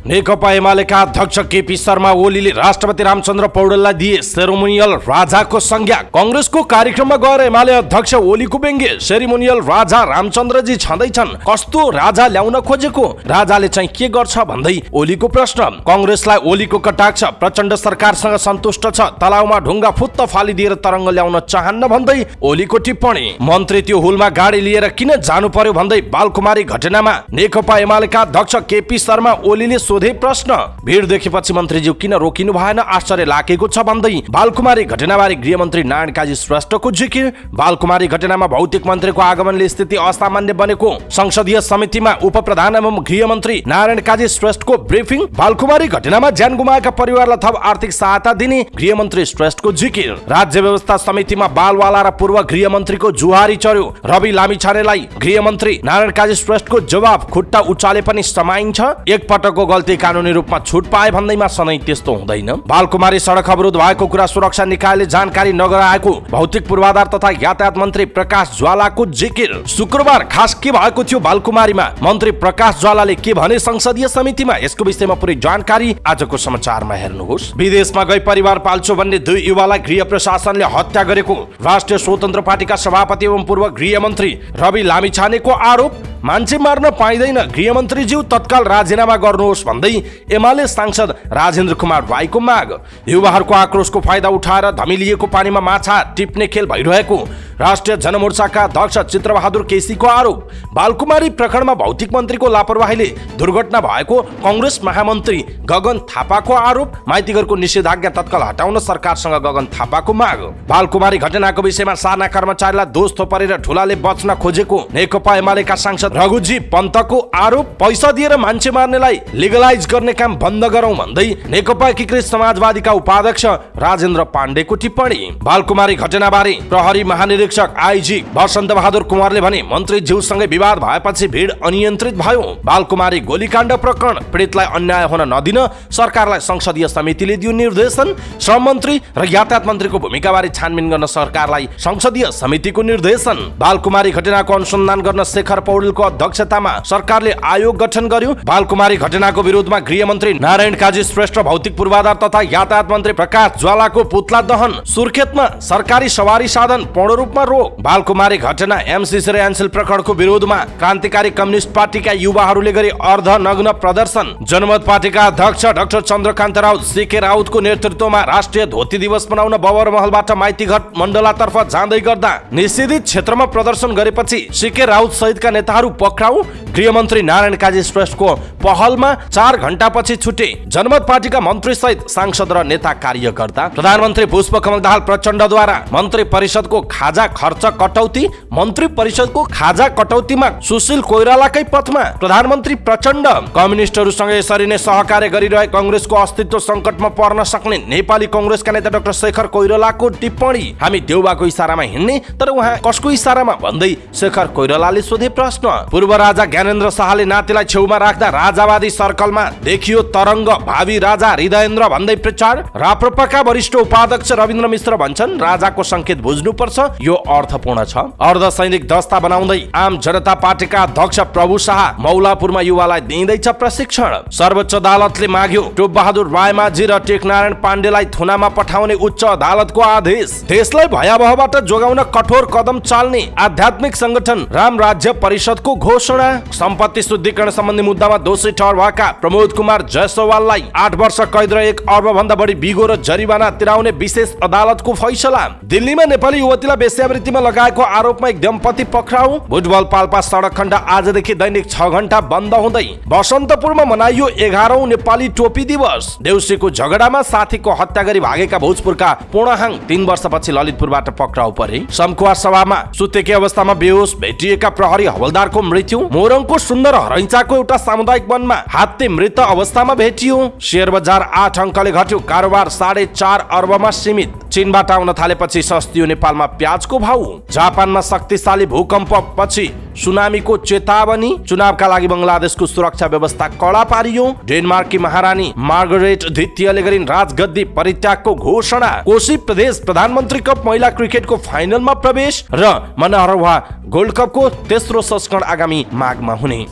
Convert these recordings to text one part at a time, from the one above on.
नेकपा एमालेका अध्यक्ष केपी शर्मा ओलीले राष्ट्रपति रामचन्द्र पौडेललाई दिए सेरेमोनियल राजाको संज्ञा। कंग्रेसको कार्यक्रममा गएर एमाले अध्यक्ष ओलीको व्यङ्ग्य। सेरेमोनियल राजा रामचन्द्रजी छँदैछन्, कस्तो राजा ल्याउन खोजेको, राजाले चाहिँ के गर्छ भन्दै ओलीको प्रश्न। कंग्रेसलाई ओलीको कटाक्ष। प्रचण्ड सरकारसँग सन्तुष्ट छ, तलाउमा ढुङ्गा फुत्त फालिदिएर तरङ्ग ल्याउन चाहन्न भन्दै ओलीको टिप्पणी। मन्त्री त्यो हुलमा गाडी लिएर किन जानु पर्यो भन्दै बालकुमारी घटनामा नेकपा एमालेका अध्यक्ष केपी शर्मा ओलीले सोधे प्रश्न। भिड देखेपछि मन्त्रीज्यू किन रोकिनु भएन, आश्चर्य लागेको छ भन्दै बालकुमारी घटनाबारे गृहमन्त्री नारायण काजी श्रेष्ठको जिकिर। बालकुमारी घटनामा भौतिक मन्त्रीको आगमनले स्थिति असामान्य बनेको संसदीय समितिमा उपप्रधान एवं गृहमन्त्री नारायण काजी श्रेष्ठको ब्रिफिङ। बालकुमारी घटनामा ज्यान गुमाएका परिवारलाई थप आर्थिक सहायता दिने गृहमन्त्री श्रेष्ठको जिकिर। राज्य व्यवस्था समितिमा बालवाला र पूर्व गृहमन्त्रीको जुहारी चर्यो। रवि लामिछानेलाई गृहमन्त्री नारायण काजी श्रेष्ठको जवाब, खुट्टा उचाले पनि समाइन्छ, एक पटकको गल्ती कानुनी रूपमा छुट पाए भन्दैमा सधैँ त्यस्तो हुँदैन। बालकुमारी सडक अवरोध भएको कुरा सुरक्षा निकायले जानकारी नगराएको भौतिक पूर्वाधार तथा यातायात मन्त्री प्रकाश ज्वालाको जिकिर। शुक्रबार खास के भएको थियो बालकुमारीमा, मन्त्री प्रकाश ज्वालाले के भने संसदीय समितिमा, यसको विषयमा पुरै जानकारी आजको समाचारमा हेर्नुहोस्। विदेशमा गई परिवार पाल्छु भन्ने दुई युवालाई गृह प्रशासनले हत्या गरेको राष्ट्रिय स्वतन्त्र पार्टीका सभापति एवं पूर्व गृहमन्त्री रवि लामिछानेको आरोप। मान्छे मार्न पाइँदैन, गृहमन्त्रीज्यू तत्काल राजीनामा गर्नुहोस् भन्दै एमाले सांसद राजेन्द्र कुमार राईको माग। युवाहरूको आक्रोशको फाइदा उठाएर धमिलिएको पानीमा माछा टिप्ने खेल भइरहेको राष्ट्रिय जनमोर्चाका अध्यक्ष चित्रबहादुर केसीको आरोप। बालकुमारी प्रकरणमा भौतिक मन्त्रीको लापरवाहीले दुर्घटना भएको कंग्रेस महामन्त्री गगन थापाको आरोप। माइतीघरको निषेधाज्ञा तत्काल हटाउन सरकारसँग गगन थापाको माग। बालकुमारी घटनाको विषयमा साना कर्मचारीलाई दोष थोपरेर ठुलाले बच्न खोजेको नेकपा एमालेका सांसद रघुजी पन्तको आरोप। पैसा दिएर मान्छे मार्नेलाई लिगलाइज गर्ने काम बन्द गरौं भन्दै नेकपा एकीकृत समाजवादीका उपाध्यक्ष राजेन्द्र पाण्डेको टिप्पणी। बालकुमारी घटनाबारे प्रहरी महानिरीक्षक आइजी वसन्त बहादुर कुमारले भने मन्त्रीज्यूसँगै विवाद भएपछि भिड अनियन्त्रित भयो। बालकुमारी गोलीकाण्ड प्रकरण पीडितलाई अन्याय हुन नदिन सरकारलाई संसदीय समितिले दियो निर्देशन। श्रम मन्त्री र यातायात मन्त्रीको भूमिकाबारे छानबिन गर्न सरकारलाई संसदीय समितिको निर्देशन। बालकुमारी घटनाको अनुसन्धान गर्न शेखर पौडेलको अध्यक्षतामा सरकारले आयोग गठन गर्यो। बालकुमारी घटनाको विरोधमा गृहमन्त्री नारायण काजी श्रेष्ठ, भौतिक पूर्वाधार तथा यातायात मन्त्री प्रकाश ज्वालाको पुतला दहन। सुर्खेतमा सरकारी सवारी साधन पूर्ण रूपमा रोक। बालकुमारी घटना एमसीसी र एनसेल प्रकरणको विरोधमा क्रान्तिकारी कम्युनिस्ट पार्टीका युवाहरूले गरे अर्धनग्न प्रदर्शन। जनमत पार्टीका अध्यक्ष डाक्टर चन्द्रकान्त राउत सीके राउतको नेतृत्वमा राष्ट्रिय धोती दिवस मनाउन बबर महलबाट माइतीघर मण्डलातर्फ जाँदै गर्दा निषेधित क्षेत्रमा प्रदर्शन गरेपछि सीके राउत सहितका नेताहरू पक्राउ। गृहमन्त्री नारायण काजी श्रेष्ठको पहलमा 4 घण्टापछि छुटे जनमत पार्टीका मन्त्री सहित सांसद र नेता कार्यकर्ता। प्रधानमन्त्री पुष्पकमल दाहाल प्रचण्डद्वारा मन्त्री परिषदको खाजा खर्च कटौती। मन्त्री परिषदको खाजा कटौतीमा सुशील कोइरालाकै पथमा प्रधानमन्त्री प्रचण्ड। कम्युनिस्टहरूसँग यसरी नै सहकार्य गरिरहे कंग्रेसको अस्तित्व संकटमा पर्न सक्ने नेपाली कंग्रेसका नेता डाक्टर शेखर कोइरालाको टिप्पणी। हामी देउबाको इशारामा हिँड्ने, तर उहाँ कसको इशारामा भन्दै शेखर कोइरालाले सोधे प्रश्न। पूर्व राजा ज्ञानेन्द्र शाहले नातिलाई छेउमा राख्दा राजावादी सर्कलमा देखियो तरङ्ग, भावी राजा हृदयेन्द्र भन्दै प्रचार। राप्रपाका वरिष्ठ उपाध्यक्ष रविन्द्र मिश्र भन्छन् राजाको संकेत बुझ्नुपर्छ, यो अर्थपूर्ण छ। अर्धसैनिक दस्ता बनाउँदै आम जनता पार्टीका अध्यक्ष प्रभु शाह मौलापुरमा युवालाई दिँदैछ प्रशिक्षण। सर्वोच्च अदालतले माग्यो टोप बहादुर रायमाझी र टेकनारायण पाण्डेलाई थुनामा पठाउने उच्च अदालतको आदेश। देशलाई भयावहबाट जोगाउन कठोर कदम चाल्ने आध्यात्मिक संगठन राम राज्य परिषदको घोषणा। सम्पत्ति शुद्धिकरण सम्बन्धी मुद्दामा दोषी ठहर भएका प्रमोद कुमार जयसवाललाई 8 वर्ष कैद र 1 अर्ब भन्दा बढी बिगो र जरिवाना तिराउने विशेष अदालतको फैसला। दिल्लीमा नेपाली युवतीलाई वेश्यावृत्तिमा लगाएको आरोपमा एक दम्पति पक्राउ। भुटबल पाल्पा सडक खण्ड आजदेखि दैनिक 6 घण्टा बन्द हुँदै। बसन्तपुरमा मनाइयो 11औं नेपाली टोपी दिवस। देउसीको झगडामा साथीको हत्या गरी भागेका भोजपुरका पूर्णहाङ 3 वर्षपछि ललितपुरबाट पक्राउ परे। समकुवा सभामा सुतेकी अवस्थामा बेहोस भेटिएका प्रहरी हवलदारको मृत्यु। मोरङको सुन्दर हरैचाको एउटा सामुदायिक वनमा हात्ती मृत अवस्थामा भेटियो। शेयर बजार 8 अङ्कले घट्यो, कारोबार 4.5 अर्बमा सीमित। चीनबाट आउन थालेपछि सस्तियो नेपालमा प्याजको भाउ। जापानमा शक्तिशाली भूकम्प पछि सुनामीको चेतावनी। चुनावका लागि बंगलादेशको सुरक्षा व्यवस्था कडा पारियो। डेनमार्ककी महारानी मार्गरेट द्वितीयले गरिन् राजगद्दी परित्यागको घोषणा। कोशी प्रदेश प्रधानमन्त्री कप महिला क्रिकेटको फाइनलमा प्रवेश र मनहरवा गोल्ड कपको तेस्रो संस्करण आगामी माघमा हुने।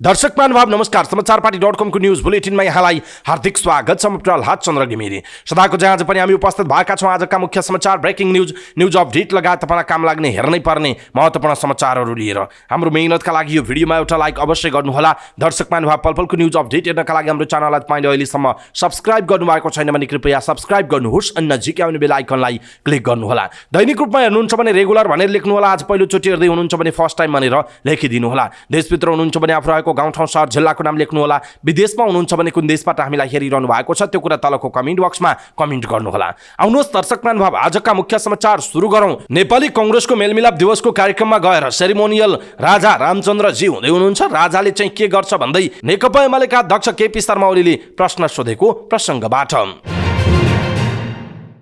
दर्शक महानुभाव नमस्कार। समाचारपाटी.com को न्यूज बुलेटिनमा यहाँलाई हार्दिक स्वागत छ। म प्रहलाद चन्द्र घिमिरे। सदाको जहाँ आज पनि हामी उपस्थित भएका छौँ आजका मुख्य समाचार, ब्रेकिङ न्यूज अपडेट लगायत तपाईँलाई काम लाग्ने हेर्नै पर्ने महत्त्वपूर्ण समाचारहरू लिएर। हाम्रो मेहनतका लागि यो भिडियोमा एउटा लाइक अवश्य गर्नुहोला। दर्शक महानुभाव पलपलको न्यूज अपडेट हेर्नका लागि हाम्रो च्यानललाई तपाईँले अहिलेसम्म सब्स्क्राइब गर्नुभएको छैन भने कृपया सब्स्क्राइब गर्नुहोस् अनि नजिकै आउने बेल आइकनलाई क्लिक गर्नुहोला। दैनिक रूपमा हेर्नुहुन्छ भने रेगुलर भनेर लेख्नुहोला। आज पहिलोचोटि हेर्दै हुनुहुन्छ भने फर्स्ट टाइम भनेर लेखिदिनुहोला। देशभित्र हुनुहुन्छ भने आफू रहेको गाउँठाउँ सहर जिल्लाको नाम लेख्नुहोला। विदेशमा हुनुहुन्छ भने कुन देशबाट हामीलाई हेरिरहनु भएको छ त्यो कुरा तलको कमेन्ट बक्समा कमेन्ट गर्नुहोला। आउनुहोस् दर्शक महानुभाव आजका मुख्य समाचार सुरु गरौँ। नेपाली कांग्रेसको मेलमिलाप दिवसको कार्यक्रममा गएर सेरिमोनियल राजा रामचन्द्रजी हुँदै हुनुहुन्छ। राजाले चाहिँ के गर्छ भन्दै नेकपा एमालेका अध्यक्ष केपी शर्मा ओलीले प्रश्न सोधेको प्रसङ्गबाट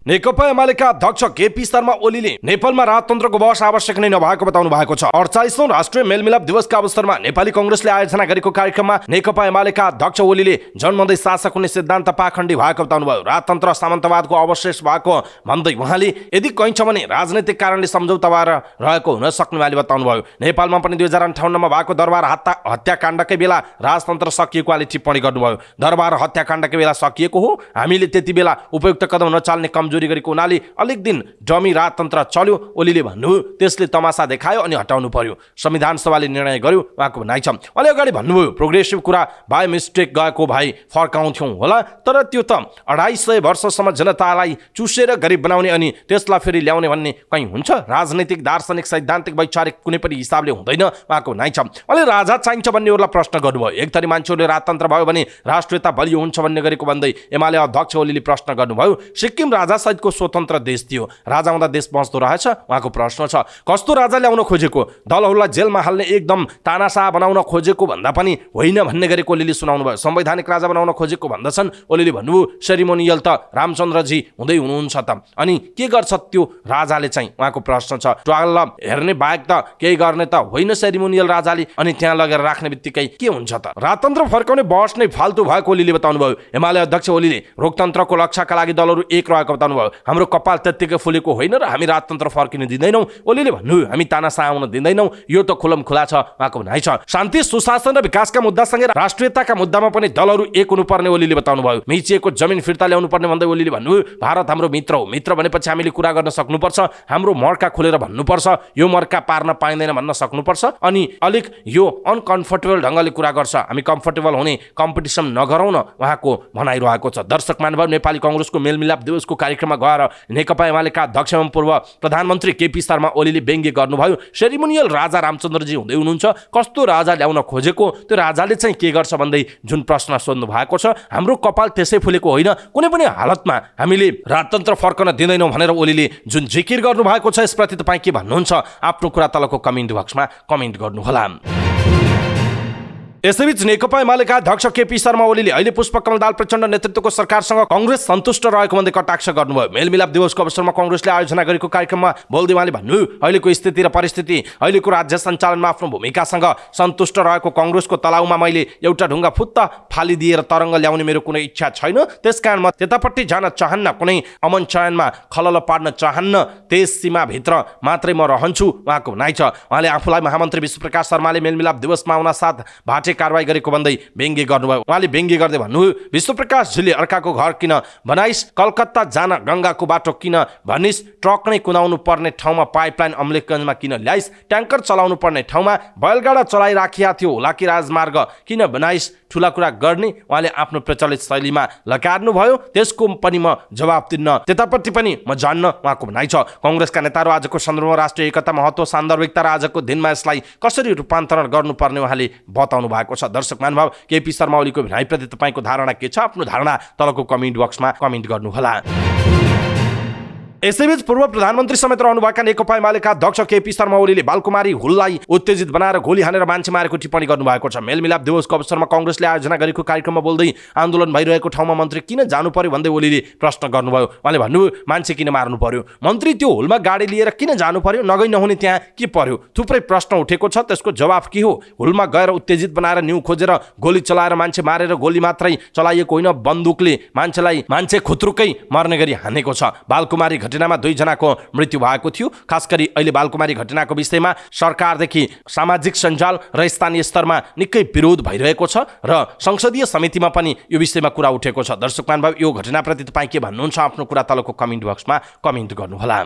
नेकपा एमालेका अध्यक्ष केपी शर्मा ओलीले नेपालमा राजतन्त्रको बहस आवश्यक नै नभएको बताउनु भएको छ। 48औं राष्ट्रिय मेलमिलाप दिवसका अवसरमा नेपाली कांग्रेसले आयोजना गरेको कार्यक्रममा नेकपा एमालेका अध्यक्ष ओलीले जनमतै शासक हुने सिद्धान्त पाखण्डी भएको बताउनुभयो। राजतन्त्र सामन्तवादको अवशेष भएको भन्दै उहाँले यदि कहीँ छ भने राजनैतिक कारणले सम्झौता भएर रहेको हुन सक्ने उहाँले बताउनुभयो। नेपालमा पनि 2058मा भएको दरबार हत्याकाण्डकै बेला राजतन्त्र सकिएको उहाँले टिप्पणी गर्नुभयो। दरबार हत्याकाण्डकै बेला सकिएको हो, हामीले त्यति बेला उपयुक्त कदम नचाल्ने कमजोरी गरेको हुनाले अलिक दिन डमी राजतन्त्र चल्यो ओलीले भन्नुभयो। त्यसले तमासा देखायो अनि हटाउनु पर्यो। संविधान सभाले निर्णय गर्यो उहाँको भनाइ छ। अलि अगाडि भन्नुभयो प्रोग्रेसिभ कुरा बाई मिस्टेक गएको भए फर्काउँथ्यौँ होला, तर त्यो त 250 वर्षसम्म जनतालाई चुसेर गरिब बनाउने अनि त्यसलाई फेरि ल्याउने भन्ने कहीँ हुन्छ? राजनैतिक दार्शनिक सैद्धान्तिक वैचारिक कुनै पनि हिसाबले हुँदैन उहाँको भनाइ छ। अलि राजा चाहिन्छ भन्नेहरूलाई प्रश्न गर्नुभयो। एक थरी मान्छेहरूले राजतन्त्र भयो भने राष्ट्रियता बलियो हुन्छ भन्ने गरेको भन्दै एमाले अध्यक्ष ओलीले प्रश्न गर्नुभयो। सिक्किम राजा सहितको स्वतन्त्र देश थियो, राजा हुँदा देश बस्दो रहेछ उहाँको प्रश्न छ। कस्तो राजा ल्याउन खोजेको? दलहरूलाई जेलमा हाल्ने एकदम तानाशाह बनाउन खोजेको भन्दा पनि होइन भन्ने गरेको ओलीले सुनाउनु भयो। संवैधानिक राजा बनाउन खोजेको भन्दछन् ओलीले भन्नुभयो। सेरिमोनियल त रामचन्द्रजी हुँदै हुनुहुन्छ त अनि के गर्छ त्यो राजाले चाहिँ उहाँको प्रश्न छ। ट्वाल हेर्ने बाहेक त केही गर्ने त होइन सेरिमोनियल राजाले, अनि त्यहाँ लगेर राख्ने बित्तिकै के हुन्छ त? राजतन्त्र फर्काउने बहस नै फाल्तु भएको ओलीले बताउनु भयो। एमाले अध्यक्ष ओलीले लोकतन्त्रको लक्ष्यका लागि दलहरू एक रहेको बताउनु भयो। हाम्रो कपाल त्यत्तिकै फुलेको होइन र हामी राजतन्त्र फर्किन दिँदैनौँ ओलीले भन्नुभयो। हामी तानाशाह आउन दिँदैनौँ, यो त खुलम खुला छ उहाँको भनाइ छ। शान्ति सुशासन र विकासका मुद्दासँगै राष्ट्रियताका मुद्दामा पनि दलहरू एक हुनुपर्ने ओलीले बताउनु भयो। मिचिएको जमिन फिर्ता ल्याउनु पर्ने भन्दै ओलीले भन्नुभयो। भारत हाम्रो मित्र हो, मित्र भनेपछि हामीले कुरा गर्न सक्नुपर्छ, हाम्रो मर्का खोलेर भन्नुपर्छ, यो मर्का पार्न पाइँदैन भन्न सक्नुपर्छ, अनि अलिक यो अनकम्फर्टेबल ढङ्गले कुरा गर्छ, हामी कम्फर्टेबल हुने कम्पिटिसन नगरौँ न उहाँको भनाइरहेको छ। दर्शक महानुभाव नेपाली कांग्रेसको मेलमिलाप दिवसको कार्यक्रममा गएर नेकपा एमालेका अध्यक्ष एवं पूर्व प्रधानमन्त्री केपी शर्मा ओलीले व्यङ्ग्य गर्नुभयो। सेरिमोनियल राजा रामचन्द्रजी हुँदै हुनुहुन्छ, कस्तो राजा ल्याउन खोजेको? त्यो राजाले चाहिँ के गर्छ भन्दै जुन प्रश्न सोध्नु भएको छ। हाम्रो कपाल त्यसै फुलेको होइन, कुनै पनि हालतमा हामीले राजतन्त्र फर्कन दिँदैनौँ भनेर ओलीले जुन जिकिर गर्नुभएको छ यसप्रति तपाईँ के भन्नुहुन्छ? आफ्नो कुरा तलको कमेन्ट बक्समा कमेन्ट गर्नुहोला। यसैबीच नेकपा एमालेका अध्यक्ष केपी शर्मा ओलीले अहिले पुष्पकमल दाहाल प्रचण्ड नेतृत्वको सरकारसँग कांग्रेस सन्तुष्ट रहेको भन्दै कटाक्ष गर्नुभयो। मेलमिलाप दिवसको अवसरमा कांग्रेसले आयोजना गरेको कार्यक्रममा बोल्दै उहाँले भन्नुभयो, अहिलेको स्थिति र परिस्थिति, अहिलेको राज्य सञ्चालनमा आफ्नो भूमिकासँग सन्तुष्ट रहेको कांग्रेसको तलाउमा मैले एउटा ढुङ्गा फुत्त फालिदिएर तरङ्ग ल्याउने मेरो कुनै इच्छा छैन। त्यसकारण म त्यतापट्टि जान चाहन्न, कुनै अमन चयनमा खलल पार्न चाहन्न, त्यस सीमाभित्र मात्रै म रहन्छु उहाँको भनाइ छ। उहाँले आफूलाई महामन्त्री विश्वप्रकाश शर्माले मेलमिलाप दिवसमा आउन साथ भाटे कारवाही गरेको भन्दै व्यङ्ग्य गर्नुभयो। उहाँले व्यङ्ग्य गर्दै भन्नुभयो, विश्वप्रकाशजीले अर्काको घर किन बनाइस्, कलकत्ता जान गङ्गाको बाटो किन भनिस्, ट्रक नै कुदाउनु पर्ने ठाउँमा पाइपलाइन अमलेखगञ्जमा किन ल्याइस्, ट्याङ्कर चलाउनु पर्ने ठाउँमा बैलगाडा चलाइराखिया थियो होला कि राजमार्ग किन बनाइस्, ठुला कुरा गर्ने उहाँले आफ्नो प्रचलित शैलीमा लकार्नुभयो। त्यसको पनि म जवाब दिन्न, त्यतापट्टि पनि म जान्न उहाँको भनाइ छ। कांग्रेसका नेताहरू आजको सन्दर्भमा राष्ट्रिय एकता, महत्त्व, सान्दर्भिकता र आजको दिनमा यसलाई कसरी रूपान्तरण गर्नुपर्ने उहाँले बताउनु भएको छ। दर्शक महानुभाव केपी शर्मा ओलीको भनाइप्रति तपाईँको धारणा के छ? आफ्नो धारणा तलको कमेन्ट बक्समा कमेन्ट गर्नुहोला। यसैबीच पूर्व प्रधानमन्त्री समेत रहनुभएका नेकपा एमालेका अध्यक्ष केपी शर्मा ओलीले बालकुमारी हुललाई उत्तेजित बनाएर गोली हानेर मान्छे मारेको टिप्पणी गर्नुभएको छ। मेलमिलाप दिवसको अवसरमा कांग्रेसले आयोजना गरेको कार्यक्रममा बोल्दै आन्दोलन भइरहेको ठाउँमा मन्त्री किन जानु पर्यो भन्दै ओलीले प्रश्न गर्नुभयो। उहाँले भन्नुभयो, मान्छे किन मार्नु पर्यो? मन्त्री त्यो हुलमा गाडी लिएर किन जानु पर्यो? नगई नहुने त्यहाँ के पर्यो? थुप्रै प्रश्न उठेको छ, त्यसको जवाफ के हो? हुलमा गएर उत्तेजित बनाएर न्यु खोजेर गोली चलाएर मान्छे मारेर गोली मात्रै चलाइएको होइन, बन्दुकले मान्छे खुत्रुकै मर्ने गरी हानेको छ। बालकुमारी घटनामा 2 जनाको मृत्यु भएको थियो। खास गरी अहिले बालकुमारी घटनाको विषयमा सरकारदेखि सामाजिक सञ्जाल र स्थानीय स्तरमा निकै विरोध भइरहेको छ र संसदीय समितिमा पनि यो विषयमा कुरा उठेको छ। दर्शक महानुभाव, यो घटनाप्रति तपाईँ के भन्नुहुन्छ? आफ्नो कुरा तलको कमेन्ट बक्समा कमेन्ट गर्नुहोला।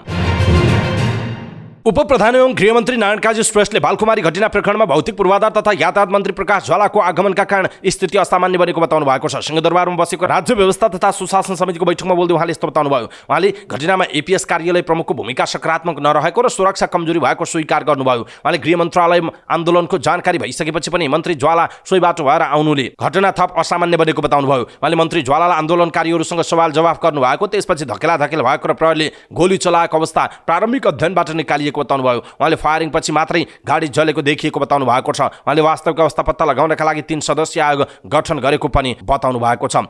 उपप्रधान एवं गृहमन्त्री नारायण काजी श्रेष्ठले बालकुमारी घटना प्रकरणमा भौतिक पूर्वाधार तथा यातायात मन्त्री प्रकाश ज्वालाको आगमनका कारण स्थिति असामान्य बनेको बताउनु भएको छ। सिंहदरबारमा बसेको राज्य व्यवस्था तथा सुशासन समितिको बैठकमा बोल्दै उहाँले यस्तो बताउनुभयो। उहाँले घटनामा एपीएस कार्यालय प्रमुखको भूमिका सकारात्मक नरहेको र सुरक्षा कमजोरी भएको स्वीकार गर्नुभयो। उहाँले गृह मन्त्रालय आन्दोलनको जानकारी भइसकेपछि पनि मन्त्री ज्वाला सोही बाटो भएर आउनुले घटना थप असामान्य बनेको बताउनुभयो। उहाँले मन्त्री ज्वालालाई आन्दोलनकारीहरूसँग सवाल जवाफ गर्नुभएको, त्यसपछि धकेलाधकेल भएको र प्रहरीले गोली चलाएको अवस्था प्रारम्भिक अध्ययनबाट निकालिएको बताउनुभयो। उहाँले फायरिङ पछि मात्रै गाडी जलेको देखिएको बताउनु भएको छ। उहाँले वास्तविक अवस्था पत्ता लगाउनका लागि 3 सदस्यीय आयोग गठन गरेको पनि बताउनु भएको छ।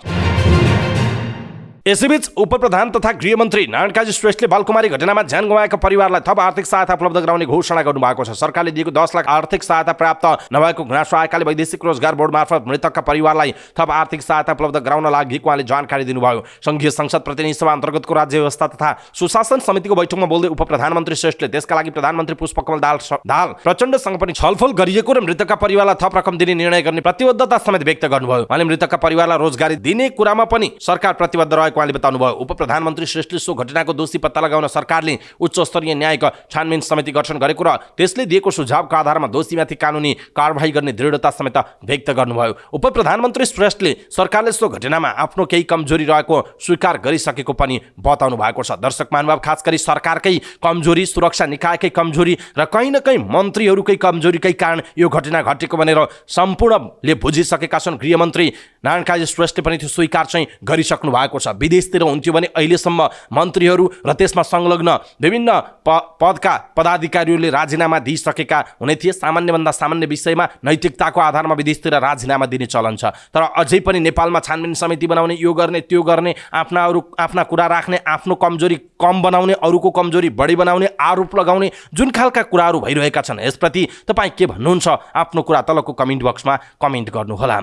यसैबीच उपप्रधान तथा गृहमन्त्री नारायण काजी श्रेष्ठले बालकुमारी घटनामा ज्यान गुमाएका परिवारलाई थप आर्थिक सहायता उपलब्ध गराउने घोषणा गर्नुभएको छ। सरकारले दिएको 10 लाख आर्थिक सहायता प्राप्त नभएको गुनासो आएकाले वैदेशिक रोजगार बोर्ड मार्फत मृतकका परिवारलाई थप आर्थिक सहायता उपलब्ध गराउन लागि उहाँले जानकारी दिनुभयो। संघीय संसद प्रतिनिधि सभा अन्तर्गतको राज्य व्यवस्था तथा सुशासन समितिको बैठकमा बोल्दै उपप्रधानमन्त्री श्रेष्ठले त्यसका लागि प्रधानमन्त्री पुष्पकमल दाहाल प्रचण्डसँग पनि छलफल गरिएको र मृतकका परिवारलाई थप रकम दिने निर्णय गर्ने प्रतिबद्धता समेत व्यक्त गर्नुभयो। उहाँले मृतकका परिवारलाई रोजगारी दिने कुरामा पनि सरकार प्रतिबद्ध रहेको उहाँले बताउनुभयो। उपप्रधानमन्त्री श्रेष्ठले सो घटनाको दोषी पत्ता लगाउन सरकारले उच्च स्तरीय न्यायिक छानबिन समिति गठन गरेको र त्यसले दिएको सुझावको आधारमा दोषीमाथि कानुनी कारबाही गर्ने दृढता समेत व्यक्त गर्नुभयो। उपप्रधानमन्त्री श्रेष्ठले सरकारले सो घटनामा आफ्नो केही कमजोरी रहेको स्वीकार गरिसकेको पनि बताउनु भएको छ। दर्शक महानुभाव, खास गरी सरकारकै कमजोरी, सुरक्षा निकायकै कमजोरी र कहीँ न कहीँ मन्त्रीहरूकै कमजोरीकै कारण यो घटना घटेको भनेर सम्पूर्णले बुझिसकेका छन्। गृहमन्त्री नारायण काजी श्रेष्ठले पनि त्यो स्वीकार चाहिँ गरिसक्नु भएको छ। विदेशतिर हुन्थ्यो भने अहिलेसम्म मन्त्रीहरू र त्यसमा संलग्न विभिन्न पदका पदाधिकारीहरूले राजीनामा दिइसकेका हुने थिए। सामान्यभन्दा सामान्य विषयमा नैतिकताको आधारमा विदेशतिर राजीनामा दिने चलन छ। तर अझै पनि नेपालमा छानबिन समिति बनाउने, यो गर्ने त्यो गर्ने, आफ्ना कुरा राख्ने, आफ्नो कमजोरी कम बनाउने, अरूको कमजोरी बढी बनाउने, आरोप लगाउने जुन खालका कुराहरू भइरहेका छन्, यसप्रति तपाईँ के भन्नुहुन्छ? आफ्नो कुरा तलको कमेन्ट बक्समा कमेन्ट गर्नुहोला।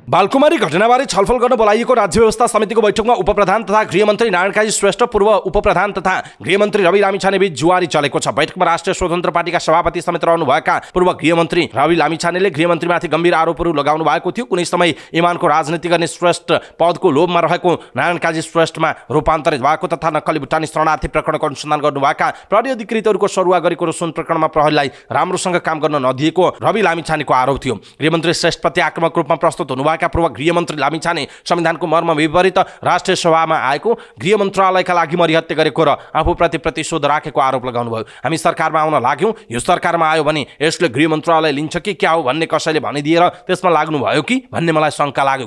बालकुमारी घटनाबारे छलफल गर्न बोलाइएको राज्य व्यवस्था समितिको बैठकमा उपप्रधान तथा गृहमन्त्री नारायण काजी श्रेष्ठ, पूर्व उपप्रधान तथा गृहमन्त्री रवि लामिछाने बीच जुवारी चलेको छ। बैठकमा राष्ट्रिय स्वतन्त्र पार्टीका सभापति समेत रहनुभएका पूर्व गृहमन्त्री रवि लामिछानेले गृहमन्त्रीमाथि गम्भीर आरोपहरू लगाउनु भएको थियो। कुनै समय इमानको राजनीति गर्ने श्रेष्ठ पदको लोभमा रहेको नारायण काजी श्रेष्ठमा रूपान्तरित भएको तथा नक्कली भुटानी शरणार्थी प्रकरणको अनुसन्धान गर्नुभएका प्रहरी अधिकृतहरूको सरुवा गरेको र सुन प्रकरणमा प्रहरीलाई राम्रोसँग काम गर्न नदिएको रवि लामिछानेको आरोप थियो। गृहमन्त्री श्रेष्ठप्रति आक्रामक रूपमा प्रस्तुत हुनुभएको पूर्व गृहमन्त्री लामिछाने संविधानको मर्म विपरीत राष्ट्रिय सभामा आएको गृह मन्त्रालयका लागि मरिहत्ते गरेको र आफूप्रति प्रतिशोध राखेको आरोप लगाउनुभयो। हामी सरकारमा आउन लाग्यौँ, यो सरकारमा आयो भने यसले गृह मन्त्रालय लिन्छ कि क्या हो भन्ने कसैले भनिदिएर त्यसमा लाग्नुभयो कि भन्ने मलाई शङ्का लाग्यो।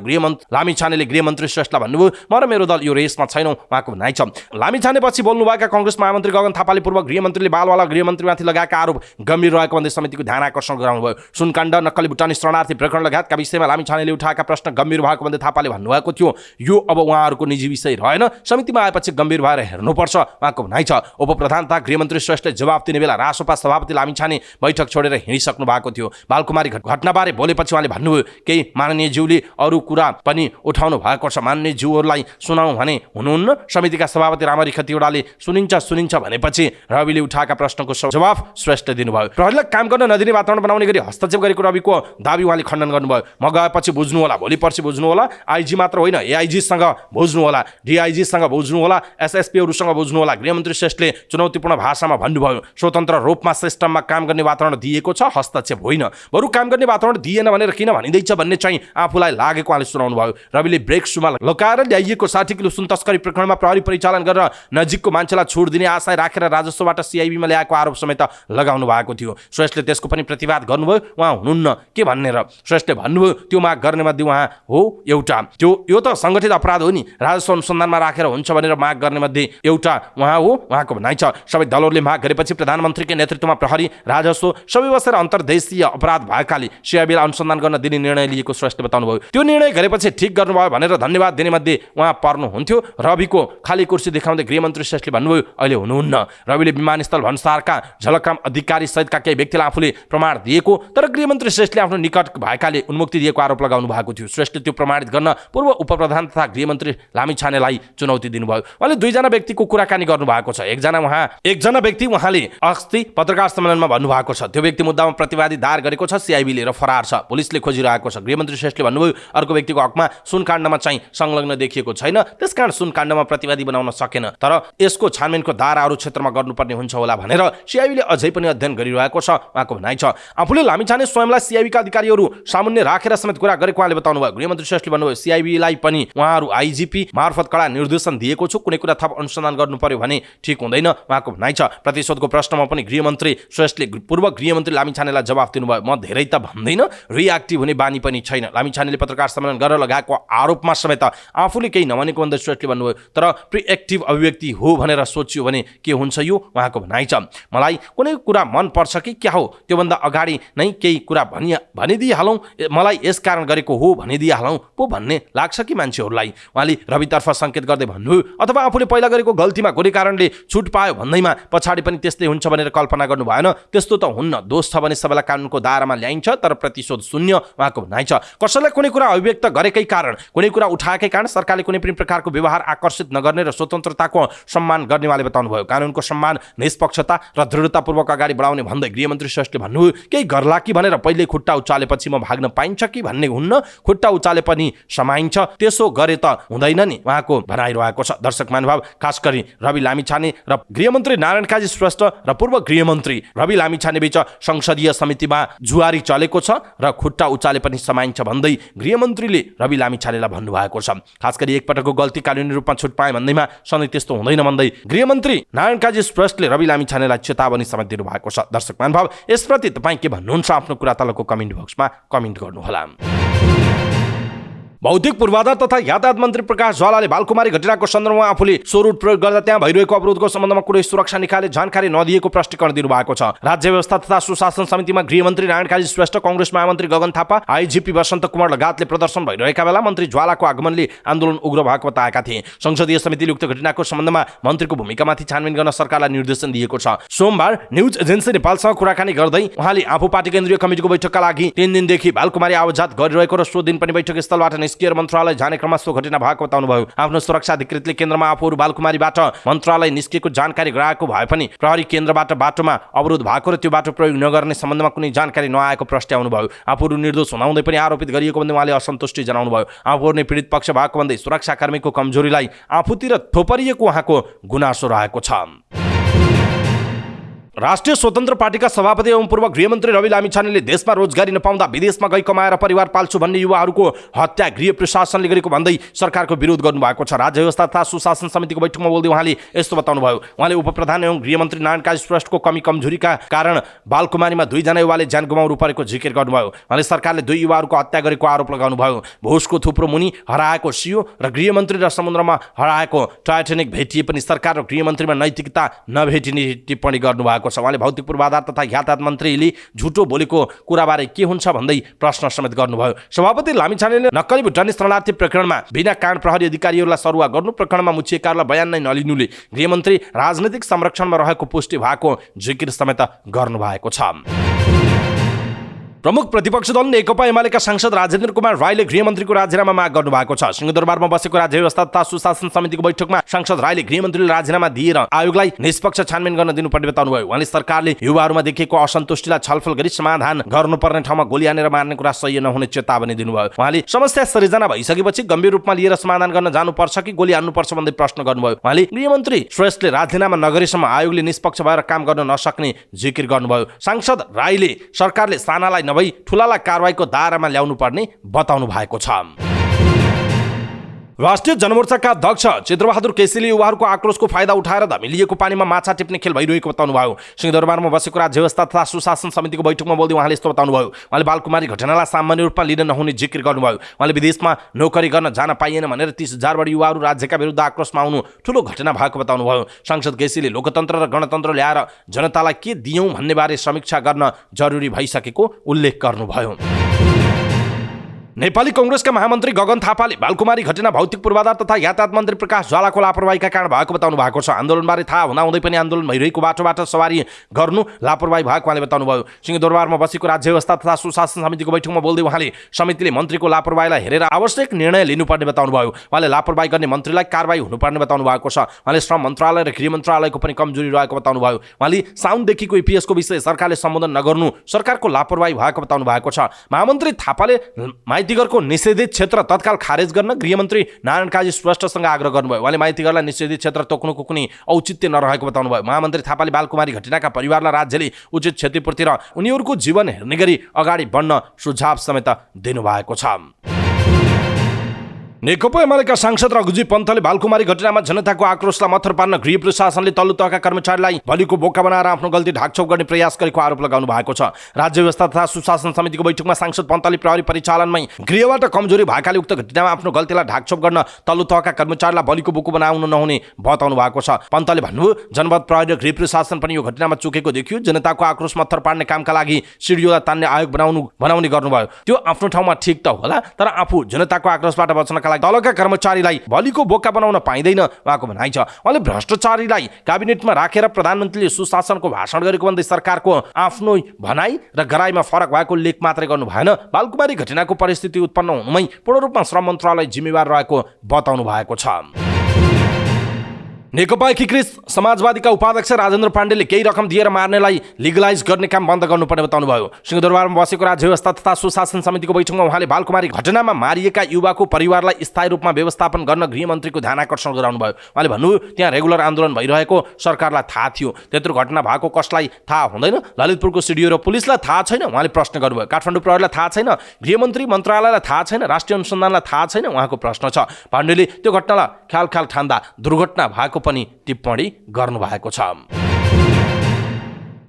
लामिछानेले गृहमन्त्री श्रेष्ठलाई भन्नुभयो, म र मेरो दल यो रेसमा छैनौँ उहाँको भनाइ छ। लामिछानेपछि बोल्नुभएका काङ्ग्रेस महामन्त्री गगन थापाले पूर्व गृहमन्त्रीले बालवाला गृहमन्त्रीमाथि लगाएका आरोप गम्भीर रहेको भन्दै समितिको ध्यान आकर्षण गराउनुभयो। सुनकाण्ड, नक्कली भुटानी शरणार्थी प्रकरण लगायतका विषयमा लामिछानेले उठाएका प्रश्न गम्भीर भएको भन्दै थापाले भन्नुभएको थियो, यो अब उहाँहरूको निजी विषय रहेन, समितिमा आएपछि गम्भीर भएर हेर्नुपर्छ उहाँको भनाइ छ। उपप्रधान तथा गृहमन्त्री श्रेष्ठले जवाफ दिने बेला रासोपा सभापति लामिछाने बैठक छोडेर हिँडिसक्नु भएको थियो। बालकुमारी घटनाबारे बोलेपछि उहाँले भन्नुभयो, केही माननीय ज्यूले अरू कुरा पनि उठाउनु भएको छ, माननीय ज्यूहरूलाई सुनाउँ भने हुनुहुन्न। समितिका सभापति रामहरि खतिवडाले सुनिन्छ भनेपछि रविले उठाएका प्रश्नको जवाफ श्रेष्ठले दिनुभयो। प्रहरीलाई काम गर्न नदिने वातावरण बनाउने गरी हस्तक्षेप गरेको रविको दाबी उहाँले खण्डन गर्नुभयो। म गएपछि बुझ्नु होला, भोलि पर्सि बुझ्नु होला, आइजी मात्र होइन एआइजीसँग बुझ्नु होला, डिआइजीसँग बुझ्नु होला, एसएसपीहरूसँग बुझ्नु होला। गृहमन्त्री श्रेष्ठले चुनौतीपूर्ण भाषामा भन्नुभयो, स्वतन्त्र रूपमा सिस्टममा काम गर्ने वातावरण दिएको छ, हस्तक्षेप होइन। बरु काम गर्ने वातावरण दिएन भनेर किन भनिँदैछ भन्ने चाहिँ आफूलाई लागेको उहाँले सुनाउनु भयो। रविले ब्रेक सुमा लकाएर ल्याइएको 60 किलो सुन तस्करी प्रकरणमा प्रहरी परिचालन गरेर नजिकको मान्छेलाई छुट दिने आशा राखेर राजस्वबाट सिआइबीमा ल्याएको आरोप समेत लगाउनु भएको थियो। श्रेष्ठले त्यसको पनि प्रतिवाद गर्नुभयो, उहाँ हुनुहुन्न के भन्ने र श्रेष्ठले भन्नुभयो, त्यो माग गर्ने मध्ये उहाँ हो एउटा, यो त सङ्गठित अपराध हो नि, राजस्व अनुसन्धानमा राखेर हुन्छ भनेर माग गर्ने मध्ये एउटा उहाँ हो, उहाँको भनाइ छ। सबै दलहरूले माग गरेपछि प्रधानमन्त्रीकै नेतृत्वमा प्रहरी, राजस्व सबै बसेर अन्तर्देशीय अपराध भएकाले सिआइबीलाई अनुसन्धान गर्न दिने निर्णय लिएको श्रेष्ठले बताउनुभयो। त्यो निर्णय गरेपछि ठिक गर्नुभयो भनेर धन्यवाद दिने मध्ये उहाँ पर्नुहुन्थ्यो। रविको खाली कुर्सी देखाउँदै गृहमन्त्री श्रेष्ठले भन्नुभयो, अहिले हुनुहुन्न। रविले विमानस्थल भन्सारका झलकाम अधिकारी सहितका केही व्यक्तिलाई आफूले प्रमाण दिएको तर गृहमन्त्री श्रेष्ठले आफ्नो निकट भएकाले उन्मुक्ति दिएको आरोप लगाउनु भएको भएको थियो। श्रेष्ठले त्यो प्रमाणित गर्न पूर्व उपप्रधान तथा गृहमन्त्री लामिछानेलाई चुनौती दिनुभयो। उहाँले दुईजना व्यक्तिको कुराकानी गर्नुभएको छ। एकजना व्यक्ति उहाँले अस्ति पत्रकार सम्मेलनमा भन्नुभएको छ, त्यो व्यक्ति मुद्दामा प्रतिवादी दायर गरेको छ, सिआइबी लिएर फरार छ, पुलिसले खोजिरहेको छ। गृहमन्त्री श्रेष्ठले भन्नुभयो अर्को व्यक्तिको हकमा सुनकाण्डमा चाहिँ संलग्न देखिएको छैन, त्यसकारण सुनकाण्डमा प्रतिवादी बनाउन सकेन, तर यसको छानबिनको दायरा अरू क्षेत्रमा गर्नुपर्ने हुन्छ होला भनेर सिआइबीले अझै पनि अध्ययन गरिरहेको छ उहाँको भनाइ छ। आफूले लामिछाने स्वयंलाई सिआइबीका अधिकारीहरू सामुन्ने राखेर समेत कुरा गरेको उहाँले बताउनुभयो। गृहमन्त्री श्रेष्ठले भन्नुभयो सिआइबीलाई पनि उहाँहरू आइजिपी मार्फत कडा निर्देशन दिएको छु, कुनै कुरा थप अनुसन्धान गर्नु पर्यो भने ठिक हुँदैन उहाँको भनाइ छ। प्रतिशोधको प्रश्नमा पनि गृहमन्त्री श्रेष्ठले पूर्व गृहमन्त्री लामिछानेलाई जवाफ दिनुभयो, म धेरै त भन्दैन, रिएक्टिभ हुने बानी पनि छैन। लामिछानेले पत्रकार सम्मेलन गरेर लगाएको आरोपमा समेत आफूले केही नभनेको भन्दै श्रेष्ठले भन्नुभयो, तर प्रिएक्टिभ अभिव्यक्ति हो भनेर सोचियो भने के हुन्छ यो उहाँको भनाइ छ। मलाई कुनै कुरा मन पर्छ कि क्या हो त्योभन्दा अगाडि नै केही कुरा भनिदिइहालौँ, मलाई यस कारण गरेको हो भनिदिइहालौँ पो भन्ने लाग्छ कि मान्छेहरूलाई। उहाँले रवितर्फ सङ्केत गर्दै भन्नुभयो, अथवा आफूले पहिला गरेको गल्तीमा कुनै कारणले छुट पायो भन्दैमा पछाडि पनि त्यस्तै हुन्छ भनेर कल्पना गर्नु भएन, त्यस्तो त हुन्न। दोष छ भने सबैलाई कानुनको दायरामा ल्याइन्छ, तर प्रतिशोध शून्य उहाँको भनाइ छ। कसैलाई कुनै कुरा अभिव्यक्त गरेकै कारण, कुनै कुरा उठाएकै कारण सरकारले कुनै पनि प्रकारको व्यवहार आकर्षित नगर्ने र स्वतन्त्रताको सम्मान गर्ने उहाँले बताउनुभयो। कानुनको सम्मान, निष्पक्षता र दृढतापूर्वक अगाडि बढाउने भन्दै गृहमन्त्री श्रेष्ठले भन्नुभयो, केही गर्ला कि भनेर पहिले खुट्टा उचालेपछि म भाग्न पाइन्छ कि भन्ने हुन्न, खुट्टा उचाले पनि समाइन्छ, त्यसो गरे त हुँदैन नि उहाँको भनाइरहेको छ। दर्शक महानुभाव, खास गरी रवि लामिछाने र गृहमन्त्री नारायण काजी श्रेष्ठ र पूर्व गृहमन्त्री रवि लामिछाने बीच संसदीय समितिमा जुवारी चलेको छ र खुट्टा उचाले पनि समाइन्छ भन्दै गृहमन्त्रीले रवि लामिछानेलाई भन्नुभएको छ। खास गरी एकपटकको गल्ती कानुनी रूपमा छुट पाए भन्दैमा सधैँ त्यस्तो हुँदैन भन्दै गृहमन्त्री नारायण काजी श्रेष्ठले रवि लामिछानेलाई चेतावनी समेत दिनुभएको छ। दर्शक महानुभाव, यसप्रति तपाईँ के भन्नुहुन्छ आफ्नो कुरा तलको कमेन्ट बक्समा कमेन्ट गर्नुहोला। भौतिक पूर्वाधार तथा यातायात मन्त्री प्रकाश ज्वालाले बालकुमारी घटनाको सन्दर्भमा आफूले स्वरूप प्रयोग गर्दा त्यहाँ भइरहेको अवरोधको सम्बन्धमा कुनै सुरक्षा निकायले जानकारी नदिएको प्रष्टीकरण दिनुभएको छ। राज्य व्यवस्था तथा सुशासन समितिमा गृहमन्त्री नारायण काजी श्रेष्ठ, कांग्रेस महामन्त्री गगन थापा, आइजिपी वसन्त कुमार लगायतले प्रदर्शन भइरहेका बेला मन्त्री ज्वालाको आगमनले आन्दोलन उग्र भएको बताएका थिए। संसदीय समितिले उक्त घटनाको सम्बन्धमा मन्त्रीको भूमिकामाथि छानबिन गर्न सरकारलाई निर्देशन दिएको छ। सोमबार न्युज एजेन्सी नेपालसँग कुराकानी गर्दै उहाँले आफू पार्टी केन्द्रीय कमिटिको बैठकका लागि 3 दिनदेखि बालकुमारी आवाजात गरिरहेको र सो दिन पनि बैठक स्थलबाट निस्किएर मन्त्रालय जाने क्रममा सो घटना भएको बताउनुभयो। आफ्नो सुरक्षा अधिकृतले केन्द्रमा आफूहरू बालकुमारीबाट मन्त्रालय निस्किएको जानकारी गराएको भए पनि प्रहरी केन्द्रबाट बाटोमा अवरोध भएको र त्यो बाटो प्रयोग नगर्ने सम्बन्धमा कुनै जानकारी नआएको प्रस्ट्याउनुभयो। आफूहरू निर्दोष हुँदाहुँदै पनि आरोपित गरिएको भन्दै उहाँले असन्तुष्टि जनाउनुभयो। आफूहरू नै पीडित पक्ष भएको भन्दै सुरक्षाकर्मीको कमजोरीलाई आफूतिर थोपरिएको उहाँको गुनासो रहेको छ। राष्ट्रिय स्वतन्त्र पार्टीका सभापति एवं पूर्व गृहमन्त्री रवि लामिछानेले देशमा रोजगारी नपाउँदा विदेशमा गई कमाएर परिवार पाल्छु भन्ने युवाहरूको हत्या गृह प्रशासनले गरेको भन्दै सरकारको विरोध गर्नुभएको छ। राज्य व्यवस्था तथा सुशासन समितिको बैठकमा बोल्दै उहाँले यस्तो बताउनुभयो। उहाँले उपप्रधान एवं गृहमन्त्री नारायण काजी श्रेष्ठको कमजोरीका कारण बालकुमारीमा 2 जना युवाले ज्यान गुमाउनु परेको जिकिर गर्नुभयो। उहाँले सरकारले 2 युवाहरूको हत्या गरेको आरोप लगाउनुभयो। भोजको थुप्रो मुनि हराएको सियो र गृहमन्त्री र समुद्रमा हराएको टाइटानिक भेटिए पनि सरकार र गृहमन्त्रीमा नैतिकता नभेटिने टिप्पणी गर्नुभएको छ। उहाँले भौतिक पूर्वाधार तथा यातायात मन्त्रीले झुटो बोलेको कुराबारे के हुन्छ भन्दै प्रश्न समेत गर्नुभयो। सभापति लामिछानेले नक्कली भुटानी शरणार्थी प्रकरणमा बिना कारण प्रहरी अधिकारीहरूलाई सरुवा गर्नु, प्रकरणमा मुछिएकाहरूलाई बयान नै नलिनुले गृहमन्त्री राजनैतिक संरक्षणमा रहेको पुष्टि भएको जिकिर समेत गर्नुभएको छ। प्रमुख प्रतिपक्ष दल नेकपा एमालेका सांसद राजेन्द्र कुमार राईले गृहमन्त्रीको राजीनामा माग गर्नुभएको छ। सिंहदरबारमा बसेको राज्य व्यवस्था तथा सुशासन समितिको बैठकमा सांसद राईले गृहमन्त्रीले राजीनामा दिएर आयोगलाई निष्पक्ष छानबिन गर्न दिनुपर्ने बताउनुभयो। उहाँले सरकारले युवाहरूमा देखिएको असन्तुष्टिलाई छलफल गरी समाधान गर्नुपर्ने ठाउँमा गोली हानेर मार्ने कुरा सही नहुने चेतावनी दिनुभयो। उहाँले समस्या सृजना भइसकेपछि गम्भीर रूपमा लिएर समाधान गर्न जानुपर्छ कि गोली हान्नुपर्छ भन्दै प्रश्न गर्नुभयो। उहाँले गृहमन्त्री श्रेष्ठले राजीनामा नगरेसम्म आयोगले निष्पक्ष भएर काम गर्न नसक्ने जिकिर गर्नुभयो। सांसद राईले सरकारले सानालाई नभई ठुलालाई कारवाहीको दायरामा ल्याउनु पर्ने बताउनु भएको छ। राष्ट्रिय जनमोर्चाका अध्यक्ष चित्रबहादुर केसीले युवाहरूको आक्रोशको फाइदा उठाएर धमिलिएको पानीमा माछा टिप्ने खेल भइरहेको बताउनुभयो। सिंहदरबारमा बसेको राज्य व्यवस्था तथा सुशासन समितिको बैठकमा बोल्दै उहाँले यस्तो बताउनुभयो। उहाँले बालकुमारी घटनालाई सामान्य रूपमा लिन नहुने जिकिर गर्नुभयो। उहाँले विदेशमा नोकरी गर्न जान पाइएन भनेर 30,000 बढी युवाहरू राज्यका विरुद्ध आक्रोशमा आउनु ठूलो घटना भएको बताउनुभयो। सांसद केसीले लोकतन्त्र र गणतन्त्र ल्याएर जनतालाई के दियौं भन्ने बारे समीक्षा गर्न जरुरी भइसकेको उल्लेख गर्नुभयो। नेपाली कांग्रेसका महामन्त्री गगन थापाले बालकुमारी घटना भौतिक पूर्वाधार तथा यातायात मन्त्री प्रकाश ज्वालाको लापरवाहीका कारण भएको बताउनु भएको छ। आन्दोलनबारे थाहा हुँदाहुँदै पनि आन्दोलन भइरहेको बाटोबाट सवारी गर्नु लापरवाही भएको उहाँले बताउनुभयो। सिंहदरबारमा बसेको राज्य व्यवस्था तथा सुशासन समितिको बैठकमा बोल्दै उहाँले समितिले मन्त्रीको लापरवाहीलाई हेरेर आवश्यक निर्णय लिनुपर्ने बताउनुभयो। उहाँले लापरवाही गर्ने मन्त्रीलाई कारबाही हुनुपर्ने बताउनु भएको छ। उहाँले श्रम मन्त्रालय र गृह मन्त्रालयको पनि कमजोरी रहेको बताउनुभयो। उहाँले साउनदेखिको एपीएसको विषय सरकारले सम्बोधन नगर्नु सरकारको लापरवाही भएको बताउनु भएको छ। महामन्त्री थापाले माइतीघरको निषेधित क्षेत्र तत्काल खारेज गर्न गृहमन्त्री नारायण काजी श्रेष्ठसँग आग्रह गर्नुभयो। उहाँले माइतीघरलाई निषेधित क्षेत्र तोक्नुको कुनै औचित्य नरहेको बताउनुभयो। महामन्त्री थापाले बालकुमारी घटनाका परिवारलाई राज्यले उचित क्षतिपूर्ति र उनीहरूको जीवन हेर्ने गरी अगाडि बढ्न सुझाव समेत दिनुभएको छ। नेकपा एमालेका सांसद रघुजी पन्तले बालकुमारी घटनामा जनताको आक्रोशलाई मत्थर पार्न गृह प्रशासनले तल्लो तहका कर्मचारीलाई बलिको बोका बनाएर आफ्नो गल्ती ढाकछोप गर्ने प्रयास गरेको आरोप लगाउनु भएको छ। राज्य व्यवस्था तथा सुशासन समितिको बैठकमा सांसद पन्तले प्रहरी परिचालनमै गृहबाट कमजोरी भएकाले उक्त घटनामा आफ्नो गल्तीलाई ढाकछोप गर्न तल्लो तहका कर्मचारीलाई बलिको बोको बनाउन नहुने बताउनु भएको छ। पन्तले भन्नुभयो, जनपद प्रहरी र गृह प्रशासन पनि यो घटनामा चुकेको देखियो। जनताको आक्रोश मत्थर पार्ने कामका लागि सिडिओलाई तान्ने आयोग बनाउने गर्नुभयो। त्यो आफ्नो ठाउँमा ठिक त होला, तर आफू जनताको आक्रोशबाट बच्नका दलका कर्मचारीलाई बलिको बोका बनाउन पाइँदैन उहाँको भनाइ छ। उहाँले भ्रष्टाचारीलाई क्याबिनेटमा राखेर प्रधानमन्त्रीले सुशासनको भाषण गरेको भन्दै सरकारको आफ्नो भनाइ र गराइमा फरक भएको लेख मात्रै गर्नु भएन। बालकुमारी घटनाको परिस्थिति उत्पन्न हुनुमै पूर्ण रूपमा श्रम मन्त्रालय जिम्मेवार रहेको बताउनु भएको छ। नेकपा एकीकृत समाजवादीका उपाध्यक्ष राजेन्द्र पाण्डेले केही रकम दिएर मार्नेलाई लिगलाइज गर्ने काम बन्द गर्नुपर्ने बताउनुभयो। सिंहदरबारमा बसेको राज्य व्यवस्था तथा सुशासन समितिको बैठकमा उहाँले बालकुमारी घटनामा मारिएका युवाको परिवारलाई स्थायी रूपमा व्यवस्थापन गर्न गृहमन्त्रीको ध्यान आकर्षण गराउनुभयो। उहाँले भन्नुभयो, त्यहाँ रेगुलर आन्दोलन भइरहेको सरकारलाई थाहा थियो, त्यत्रो घटना भएको कसलाई थाहा हुँदैन? ललितपुरको सिडिओ र पुलिसलाई थाहा छैन? उहाँले प्रश्न गर्नुभयो। काठमाडौँ प्रहरीलाई थाहा छैन? गृहमन्त्री मन्त्रालयलाई थाहा छैन? राष्ट्रिय अनुसन्धानलाई थाहा छैन? उहाँको प्रश्न छ। पाण्डेले त्यो घटनालाई ख्याल ठान्दा दुर्घटना भएको पनि टिप्पणी गर्नुभएको छ।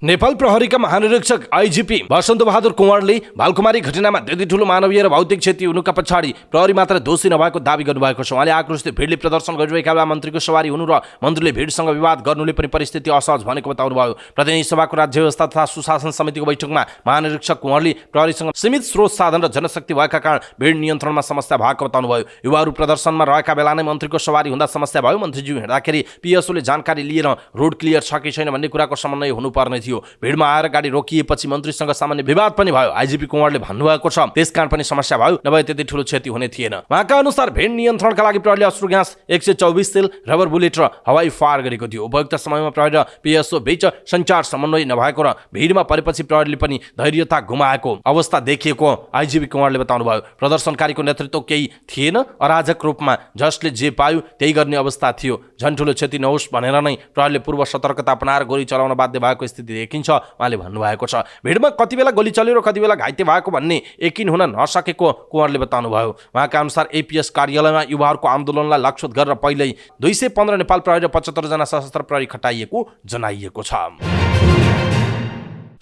नेपाल प्रहरीका महानिरीक्षक आइजिपी वसन्त बहादुर कुँवरले बालकुमारी घटनामा त्यति ठूलो मानवीय र भौतिक क्षति हुनुका पछाडि प्रहरी मात्र दोषी नभएको दावी गर्नुभएको छ। उहाँले आक्रोशित भिडले प्रदर्शन गरिरहेका बेला मन्त्रीको सवारी हुनु र मन्त्रीले भिडसँग विवाद गर्नुले पनि परिस्थिति असहज भनेको बताउनुभयो। प्रतिनिधि सभाको राज्य व्यवस्था तथा सुशासन समितिको बैठकमा महानिरीक्षक कुँवरले प्रहरीसँग सीमित स्रोत साधन र जनशक्ति भएका कारण भिड नियन्त्रणमा समस्या भएको बताउनुभयो। युवाहरू प्रदर्शनमा रहेका बेला नै मन्त्रीको सवारी हुँदा समस्या भयो। मन्त्रीज्यू हिँड्दाखेरि पिएसओले जानकारी लिएर रोड क्लियर छ कि छैन भन्ने कुराको समन्वय हुनुपर्ने थियो। भिडमा आएर गाडी रोकिएपछि मन्त्रीसँग सामान्य विवाद पनि भयो। आइजिपी कुँवरले भन्नुभएको छ, त्यसकारण पनि समस्या भयो, नभए त्यति ठूलो क्षति हुने थिएन। उहाँका अनुसार भिड नियन्त्रणका लागि प्रहरीले अश्रु ग्यास 124 सेल, रबर बुलेट र हवाई फायर गरेको थियो। उपयुक्त समयमा प्रहरी र पिएसओ बीच सञ्चार समन्वय नभएको र भिडमा परेपछि प्रहरीले पनि धैर्यता गुमाएको अवस्था देखिएको आइजिपी कुँवरले बताउनुभयो। प्रदर्शनकारीको नेतृत्व केही थिएन, अराजक रूपमा जसले जे पायो त्यही गर्ने अवस्था थियो। झन् ठूलो क्षति नहोस् भनेर नै प्रहरीले पूर्व सतर्कता अपनाएर गोली चलाउन बाध्य भएको स्थिति देखिन्छ उहाँले भन्नुभएको छ। भिडमा कति बेला गोली चल्यो र कति बेला घाइते भएको भन्ने यकिन हुन नसकेको कुँवरले बताउनुभयो। उहाँका अनुसार एपीएस कार्यालयमा युवाहरूको आन्दोलनलाई लक्षित गरेर पहिल्यै 215 नेपाल प्रहरी र 75 जना सशस्त्र प्रहरी खटाइएको जनाइएको छ।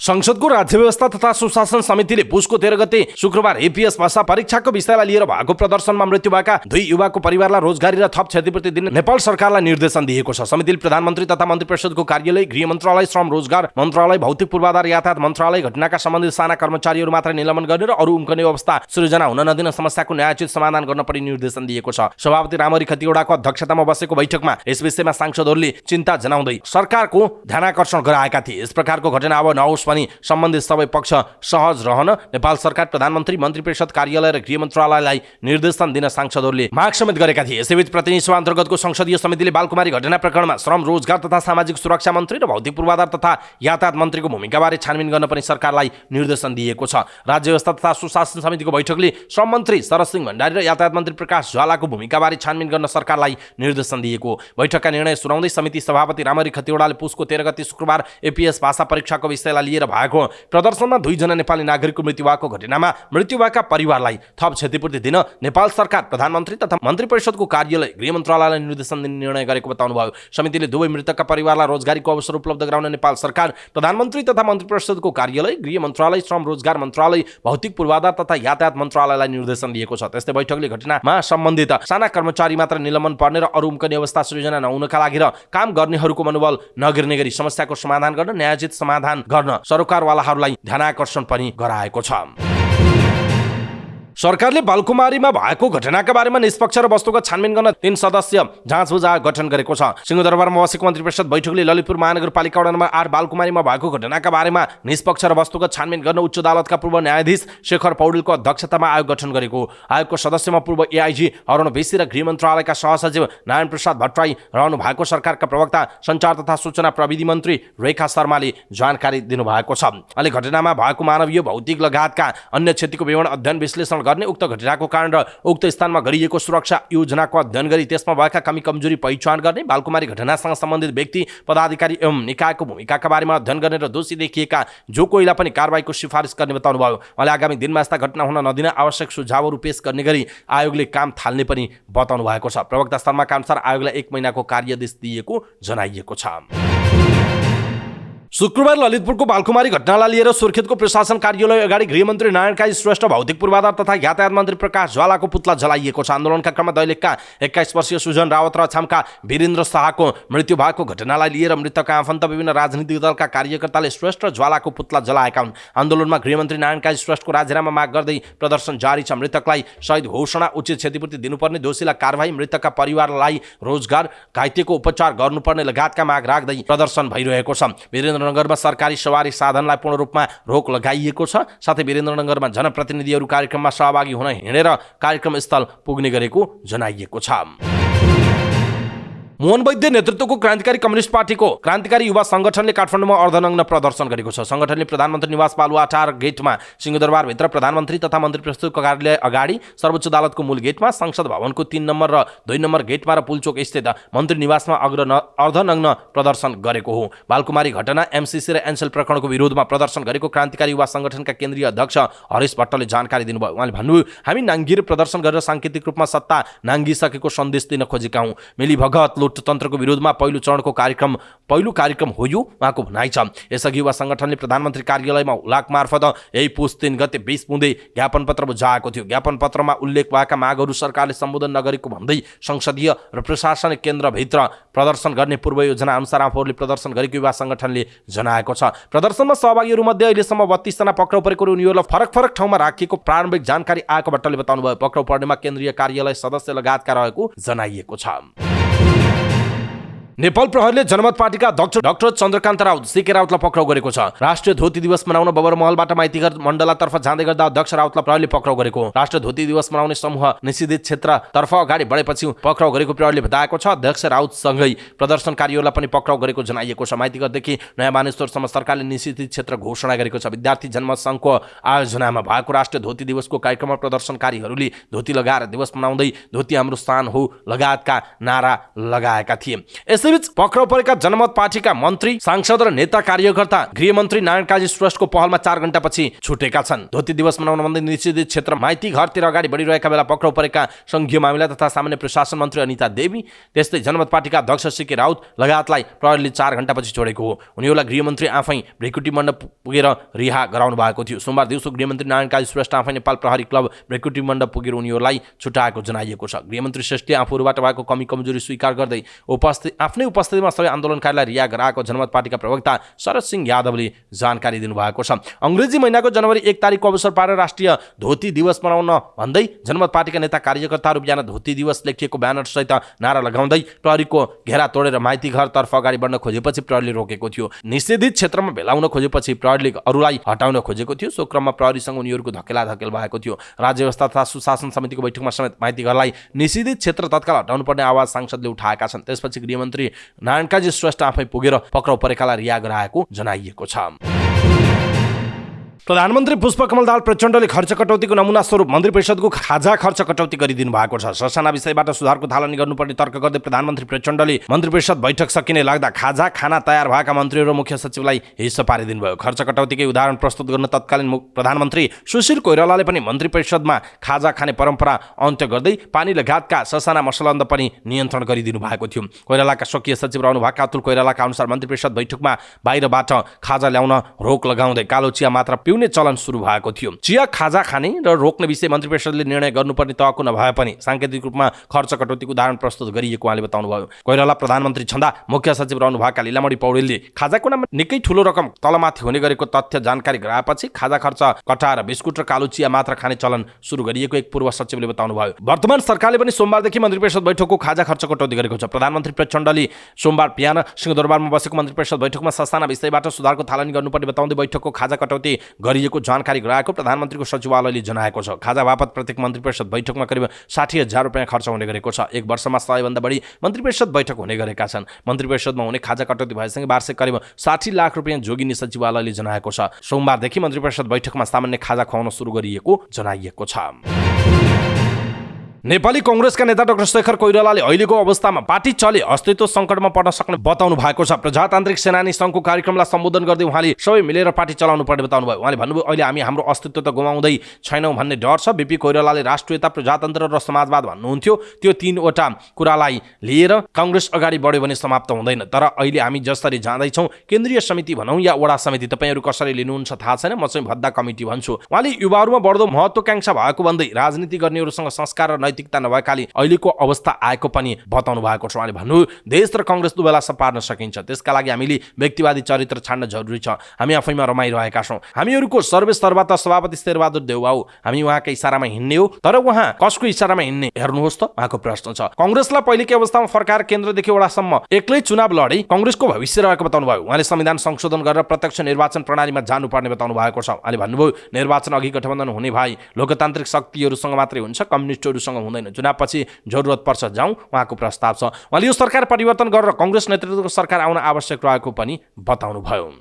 संसदको राज्य व्यवस्था तथा सुशासन समितिले पुसको 13 गते शुक्रबार एपीएस भाषा परीक्षाको विषयलाई लिएर भएको प्रदर्शनमा मृत्यु भएका 2 युवाको परिवारलाई रोजगारी र थप क्षतिपूर्ति दिन नेपाल सरकारलाई निर्देशन दिएको छ। समितिले प्रधानमन्त्री तथा मन्त्री परिषदको कार्यालय, गृह मन्त्रालय, श्रम रोजगार मन्त्रालय, भौतिक पूर्वाधार यातायात मन्त्रालय, घटनाका सम्बन्धित साना कर्मचारीहरू मात्र निलम्बन गर्ने र अरू उम्कने अवस्था सृजना हुन नदिन समस्याको न्यायोचित समाधान गर्न पनि निर्देशन दिएको छ। सभापति रामहरि खतिवडाको अध्यक्षतामा बसेको बैठकमा यस विषयमा सांसदहरूले चिन्ता जनाउँदै सरकारको ध्यानाकर्षण गराएका थिए। यस प्रकारको घटना अब नहोस् पनि सम्बन्धित सबै पक्ष सहज रहन नेपाल सरकार, प्रधानमन्त्री, मन्त्री परिषद कार्यालय र गृह मन्त्रालयलाई निर्देशन दिन सांसदहरूले माग समेत गरेका थिए। यसैबीच प्रतिनिधि सभा अन्तर्गतको संसदीय समितिले बालकुमारी घटना प्रकरणमा श्रम रोजगार तथा सामाजिक सुरक्षा मन्त्री र भौतिक पूर्वाधार तथा यातायात मन्त्रीको भूमिकाबारे छानबिन गर्न पनि सरकारलाई निर्देशन दिएको छ। राज्य व्यवस्था तथा सुशासन समितिको बैठकले श्रम मन्त्री शरद सिंह भण्डारी र यातायात मन्त्री प्रकाश ज्वालाको भूमिकाबारे छानबिन गर्न सरकारलाई निर्देशन दिएको। बैठकका निर्णय सुनाउँदै समिति सभापति रामहरि खतिवडाले पुसको 13 गते शुक्रबार एपीएस भाषा परीक्षाको विषयलाई लिएर भएको प्रदर्शनमा 2 जना नेपाली नागरिकको मृत्यु भएको घटनामा मृत्यु भएका परिवारलाई थप क्षतिपूर्ति दिन नेपाल सरकार, प्रधानमन्त्री तथा मन्त्री परिषदको कार्यालय, गृह मन्त्रालयलाई निर्देशन दिने निर्णय गरेको बताउनुभयो। समितिले दुवै मृतकका परिवारलाई रोजगारीको अवसर उपलब्ध गराउन नेपाल सरकार, प्रधानमन्त्री तथा मन्त्री परिषदको कार्यालय, गृह मन्त्रालय, श्रम रोजगार मन्त्रालय, भौतिक पूर्वाधार तथा यातायात मन्त्रालयलाई निर्देशन दिएको छ। त्यस्तै बैठकले घटनामा सम्बन्धित साना कर्मचारी मात्र निलम्बन पर्ने र अरू उम्कने अवस्था सृजना नहुनका लागि र काम गर्नेहरूको मनोबल नगिर्ने गरी समस्याको समाधान गर्न, न्यायोचित समाधान गर्न सरकारवालाहरूलाई ध्यानाकर्षण पनि गराएको छ। सरकारले बालकुमारीमा भएको घटनाका बारेमा निष्पक्ष र वस्तुगत छानबिन गर्न 3 सदस्य जाँच बुझ आयोग गठन गरेको छ। सिंहदरबारमा बसेको मन्त्री परिषद बैठकले ललितपुर महानगरपालिका वडा नम्बर 8 बालकुमारीमा भएको घटनाका बारेमा निष्पक्ष र वस्तुगत छानबिन गर्न उच्च अदालतका पूर्व न्यायाधीश शेखर पौडेलको अध्यक्षतामा आयोग गठन गरेको। आयोगको सदस्यमा पूर्व एआइजी अरुण बेसी र गृह मन्त्रालयका सहसचिव नारायण प्रसाद भट्टराई रहनु भएको सरकारका प्रवक्ता सञ्चार तथा सूचना प्रविधि मन्त्री रेखा शर्माले जानकारी दिनुभएको छ। अहिले घटनामा भएको मानवीय भौतिक लगायतका अन्य क्षतिको विवरण अध्ययन विश्लेषण गर्ने, उक्त घटनाको कारण र उक्त स्थानमा गरिएको सुरक्षा योजनाको अध्ययन गरी त्यसमा भएका कमी कमजोरी पहिचान गर्ने, बालकुमारी घटनासँग सम्बन्धित व्यक्ति पदाधिकारी एवं निकायको भूमिकाका बारेमा अध्ययन गर्ने र दोषी देखिएका जो कोहीलाई पनि कारबाहीको सिफारिस गर्ने बताउनुभयो। उहाँले आगामी दिनमा यस्ता घटना हुन नदिन आवश्यक सुझावहरू पेश गर्ने गरी आयोगले काम थाल्ने पनि बताउनु भएको छ। प्रवक्ता शर्माका अनुसार आयोगलाई 1 महिनाको कार्यादेश दिएको जनाइएको छ। शुक्रबार ललितपुरको बालकुमारी घटनालाई लिएर सुर्खेतको प्रशासन कार्यालय अगाडि गृहमन्त्री नारायण काजी श्रेष्ठ, भौतिक पूर्वाधार तथा यातायात मन्त्री प्रकाश ज्वालाको पुतला जलाइएको छ। आन्दोलनका क्रममा दैलेखका 21 वर्षीय सुजन रावत र अछामका वीरेन्द्र शाहको मृत्यु भएको घटनालाई लिएर मृतकका आफन्त विभिन्न राजनीतिक दलका कार्यकर्ताले श्रेष्ठ र ज्वालाको पुतला जलाएका हुन्। आन्दोलनमा गृहमन्त्री नारायण काजी श्रेष्ठको राजीनामा माग गर्दै प्रदर्शन जारी छ। मृतकलाई शहीद घोषणा, उचित क्षतिपूर्ति दिनुपर्ने, दोषीलाई कारबाही, मृतकका परिवारलाई रोजगार, घाइतेको उपचार गर्नुपर्ने लगायतका माग राख्दै प्रदर्शन भइरहेको छ। वीरेन्द्रनगरमा सरकारी सवारी साधनलाई पूर्ण रूपमा रोक लगाइएको छ। साथै वीरेन्द्रनगरमा जनप्रतिनिधिहरू कार्यक्रममा सहभागी हुन हिँडेर कार्यक्रम स्थल पुग्ने गरेको जनाइएको छ। मोहन वैद्य नेतृत्वको क्रान्तिकारी कम्युनिस्ट पार्टीको क्रान्तिकारी युवा संगठनले काठमाडौँमा अर्धनग्न प्रदर्शन गरेको छ। संगठनले प्रधानमन्त्री निवास बालुवाटार गेटमा, सिंहदरबारभित्र प्रधानमन्त्री तथा मन्त्री परिषदको कार्यालय अगाडि, सर्वोच्च अदालतको मूल गेटमा, संसद भवनको 3 नम्बर र 2 नम्बर गेटमा र पुलचोक स्थित मन्त्री निवासमा अर्धनग्न प्रदर्शन गरेको हो। बालकुमारी घटना, एमसीसी र एनसेल प्रकरणको विरोधमा प्रदर्शन गरेको क्रान्तिकारी युवा संगठनका केन्द्रीय अध्यक्ष हरीश भट्टले जानकारी दिनुभयो। उहाँले भन्नुभयो, हामी नाङ्गिएर प्रदर्शन गरेर सांकेतिक रूपमा सत्ता नाङ्गिसकेको सन्देश दिन खोजेका हौँ। मिलीभगत तन्त्रको विरोधमा पहिलो कार्यक्रम हो यो, उहाँको भनाइ छ। यसअघि युवा संगठनले प्रधानमन्त्री कार्यालयमा हुलाक मार्फत यही पुस 3 गते 20 बुँदै ज्ञापन पत्र बुझाएको थियो। ज्ञापन पत्रमा उल्लेख भएका मागहरू सरकारले सम्बोधन नगरेको भन्दै संसदीय र प्रशासनिक केन्द्रभित्र प्रदर्शन गर्ने पूर्व योजना अनुसार आफूहरूले प्रदर्शन गरेको युवा संगठनले जनाएको छ। प्रदर्शनमा सहभागीहरूमध्ये अहिलेसम्म 32 जना पक्राउ परेको र उनीहरूलाई फरक फरक ठाउँमा राखिएको प्रारम्भिक जानकारी आएको भट्टले बताउनुभयो। पक्राउ पर्नेमा केन्द्रीय कार्यालय सदस्य लगायतका रहेको जनाइएको छ। नेपाल प्रहरीले जनमत पार्टीका अध्यक्ष डाक्टर चन्द्रकान्त राउत सीके राउतलाई पक्राउ गरेको छ। राष्ट्रिय धोती दिवस मनाउन बबरमहलबाट माइतीघर मण्डलातर्फ जाँदै गर्दा अध्यक्ष राउतलाई प्रहरीले पक्राउ गरेको। राष्ट्रिय धोती दिवस मनाउने समूह निषेधित क्षेत्रतर्फ अगाडि बढेपछि पक्राउ गरेको प्रहरीले बताएको छ। अध्यक्ष राउतसँगै प्रदर्शनकारीहरूलाई पनि पक्राउ गरेको जनाइएको छ। माइतीघरदेखि नयाँ मानेश्वरसम्म सरकारले निषेधित क्षेत्र घोषणा गरेको छ। विद्यार्थी जनमत सङ्घको आयोजनामा भएको राष्ट्रिय धोती दिवसको कार्यक्रममा प्रदर्शनकारीहरूले धोती लगाएर दिवस मनाउँदै धोती हाम्रो स्थान हो लगायतका नारा लगाएका थिए। यसैबीच पक्राउ परेका जनमत पार्टीका मन्त्री, सांसद र नेता कार्यकर्ता गृहमन्त्री नारायण काजी श्रेष्ठको पहलमा 4 घण्टापछि छुटेका छन्। धोती दिवस मनाउन भन्दै निषेधित क्षेत्र माइती घरतिर अगाडि बढिरहेका बेला पक्राउ परेका संघीय मामिला तथा सामान्य प्रशासन मन्त्री अनिता देवी, त्यस्तै जनमत पार्टीका अध्यक्ष सीके राउत लगायतलाई प्रहरीले 4 घण्टापछि छोडेको हो। उनीहरूलाई गृहमन्त्री आफै भ्रिकुटी मण्डप पुगेर रिहा गराउनु भएको थियो। सोमबार दिउँसो गृहमन्त्री नारायण काजी श्रेष्ठ आफै नेपाल प्रहरी क्लब भ्रिकुटी मण्डप पुगेर उनीहरूलाई छुटाएको जनाइएको छ। गृहमन्त्री श्रेष्ठले आफूहरूबाट भएको कमी कमजोरी स्वीकार गर्दै आफ्नै उपस्थितिमा सबै आन्दोलनकारीलाई रिहा गराएको जनमत पार्टीका प्रवक्ता शरद सिंह यादवले जानकारी दिनुभएको छ। अंग्रेजी महिनाको जनवरी 1 तारिकको अवसर पारेर राष्ट्रिय धोती दिवस मनाउन भन्दै जनमत पार्टीका नेता कार्यकर्ताहरू बिहान धोती दिवस लेखिएको ब्यानर सहित नारा लगाउँदै प्रहरीको घेरा तोडेर माइती घरतर्फ अगाडि बढ्न खोजेपछि प्रहरीले रोकेको थियो। निषेधित क्षेत्रमा भेलाउन खोजेपछि प्रहरीले अरूलाई हटाउन खोजेको थियो। सो क्रममा प्रहरीसँग उनीहरूको धकेलाधकेल भएको थियो। राज्य व्यवस्था तथा सुशासन समितिको बैठकमा समेत माइती घरलाई निषेधित क्षेत्र तत्काल हटाउनु पर्ने आवाज सांसदले उठाएका छन्। त्यसपछि गृहमन्त्री नारायण काजी श्रेष्ठ आफै पुगेर पक्राउ परेकालाई रिहा गराएको जनाइएको छ। प्रधानमन्त्री पुष्पकमल दाहाल प्रचण्डले खर्च कटौतीको नमुना स्वरूप मन्त्री परिषदको खाजा खर्च कटौती गरिदिनु भएको छ। ससाना विषयबाट सुधारको थालनी गर्नुपर्ने तर्क गर्दै प्रधानमन्त्री प्रचण्डले मन्त्री परिषद बैठक सकिने लाग्दा खाजा खाना तयार भएका मन्त्रीहरू मुख्य सचिवलाई हिस्सा पारिदिनु भयो। खर्च कटौतीकै उदाहरण प्रस्तुत गर्न तत्कालीन प्रधानमन्त्री सुशील कोइरालाले पनि मन्त्री परिषदमा खाजा खाने परम्परा अन्त्य गर्दै पानी लगायतका ससाना मसलन्द पनि नियन्त्रण गरिदिनु भएको थियो। कोइरालाका स्वकीय सचिव रहनुभएका अतुल कोइरालाका अनुसार मन्त्री परिषद बैठकमा बाहिरबाट खाजा ल्याउन रोक लगाउँदै कालो चिया मात्र पिउने चलन सुरु भएको थियो। चिया खाजा खाने र रोक्ने विषय मन्त्री परिषदले निर्णय गर्नुपर्ने तहको नभए पनि सांकेतिक रूपमा खर्च कटौतीको उदाहरण प्रस्तुत गरिएको उहाँले बताउनुभयो। कोइराला प्रधानमन्त्री छँदा मुख्य सचिव रहनुभएका लीलामणि पौडेलले खाजाको नाममा निकै ठूलो रकम तलमाथि हुने गरेको तथ्य जानकारी गराएपछि खाजा खर्च कटाएर बिस्कुट र कालो चिया मात्र खाने चलन सुरु गरिएको एक पूर्व सचिवले बताउनुभयो। वर्तमान सरकारले पनि सोमबारदेखि मन्त्री परिषद बैठकको खाजा खर्च कटौती गरेको छ। प्रधानमन्त्री प्रचण्डले सोमबार बिहान सिंहदरबारमा बसेको मन्त्री परिषद बैठकमा ससाना विषयबाट सुधारको थालनी गर्नुपर्ने बताउँदै बैठकको खाजा कटौती गरिएको जानकारी गराएको प्रधानमन्त्रीको सचिवालयले जनाएको छ। खाजा बापत प्रत्येक मन्त्री परिषद बैठकमा करिब 60,000 रुपियाँ खर्च हुने गरेको छ। एक वर्षमा 100 भन्दा बढी मन्त्री परिषद बैठक हुने गरेका छन्। मन्त्री परिषदमा हुने खाजा कटौती भएसँगै वार्षिक करिब 60 लाख रुपियाँ जोगिने सचिवालयले जनाएको छ। सोमबारदेखि मन्त्री परिषद बैठकमा सामान्य खाजा खुवाउन सुरु गरिएको जनाइएको छ। नेपाली कांग्रेसका नेता डाक्टर शेखर कोइरालाले अहिलेको अवस्थामा पार्टी चले अस्तित्व सङ्कटमा पर्न सक्ने बताउनु भएको छ। प्रजातान्त्रिक सेनानी सङ्घको कार्यक्रमलाई सम्बोधन गर्दै उहाँले सबै मिलेर पार्टी चलाउनु पर्ने बताउनु भयो। उहाँले भन्नुभयो अहिले हामी हाम्रो अस्तित्व त गुमाउँदै छैनौँ भन्ने डर छ। बीपी कोइरालाले राष्ट्रियता, प्रजातन्त्र र समाजवाद भन्नुहुन्थ्यो। त्यो तीनवटा कुरालाई लिएर कांग्रेस अगाडि बढ्यो भने समाप्त हुँदैन। तर अहिले हामी जसरी जाँदैछौँ केन्द्रीय समिति भनौँ या वडा समिति, तपाईँहरू कसरी लिनुहुन्छ थाहा छैन, म चाहिँ भद्दा कमिटी भन्छु। उहाँले युवाहरूमा बढ्दो महत्त्वाकांक्षा भएको भन्दै राजनीति गर्नेहरूसँग संस्कार र नैतिकता नभएकाले अहिलेको अवस्था आएको पनि बताउनु भएको छ। उहाँले भन्नु देश र कांग्रेस दुवैलाई सपार्न सकिन्छ, त्यसका लागि हामीले व्यक्तिवादी चरित्र छाड्न जरुरी छ। हामी आफैमा रमाइरहेका छौँ। हामीहरूको सर्वेसर्वा त सभापति शेरबहादुर देउवा हो। हामी उहाँकै इशारामा हिँड्ने हो, तर उहाँ कसको इशारामा हिँड्ने हेर्नुहोस् त उहाँको प्रश्न छ। कांग्रेसलाई पहिलेकै अवस्थामा फर्काएर केन्द्रदेखि वडासम्म एक्लै चुनाव लडे कांग्रेसको भविष्य रहेको बताउनु भयो। उहाँले संविधान संशोधन गरेर प्रत्यक्ष निर्वाचन प्रणालीमा जानुपर्ने बताउनु भएको छ। उहाँले भन्नुभयो निर्वाचन अघि गठबन्धन हुने भए लोकतान्त्रिक शक्तिहरूसँग मात्रै हुन्छ, कम्युनिस्टहरूसँग हुँदैन। चुनावपछि जरुरत पर्छ जाउँ उहाँको प्रस्ताव छ। उहाँले यो सरकार परिवर्तन गरेर कांग्रेस नेतृत्वको सरकार आउन आवश्यक रहेको पनि बताउनु भयो।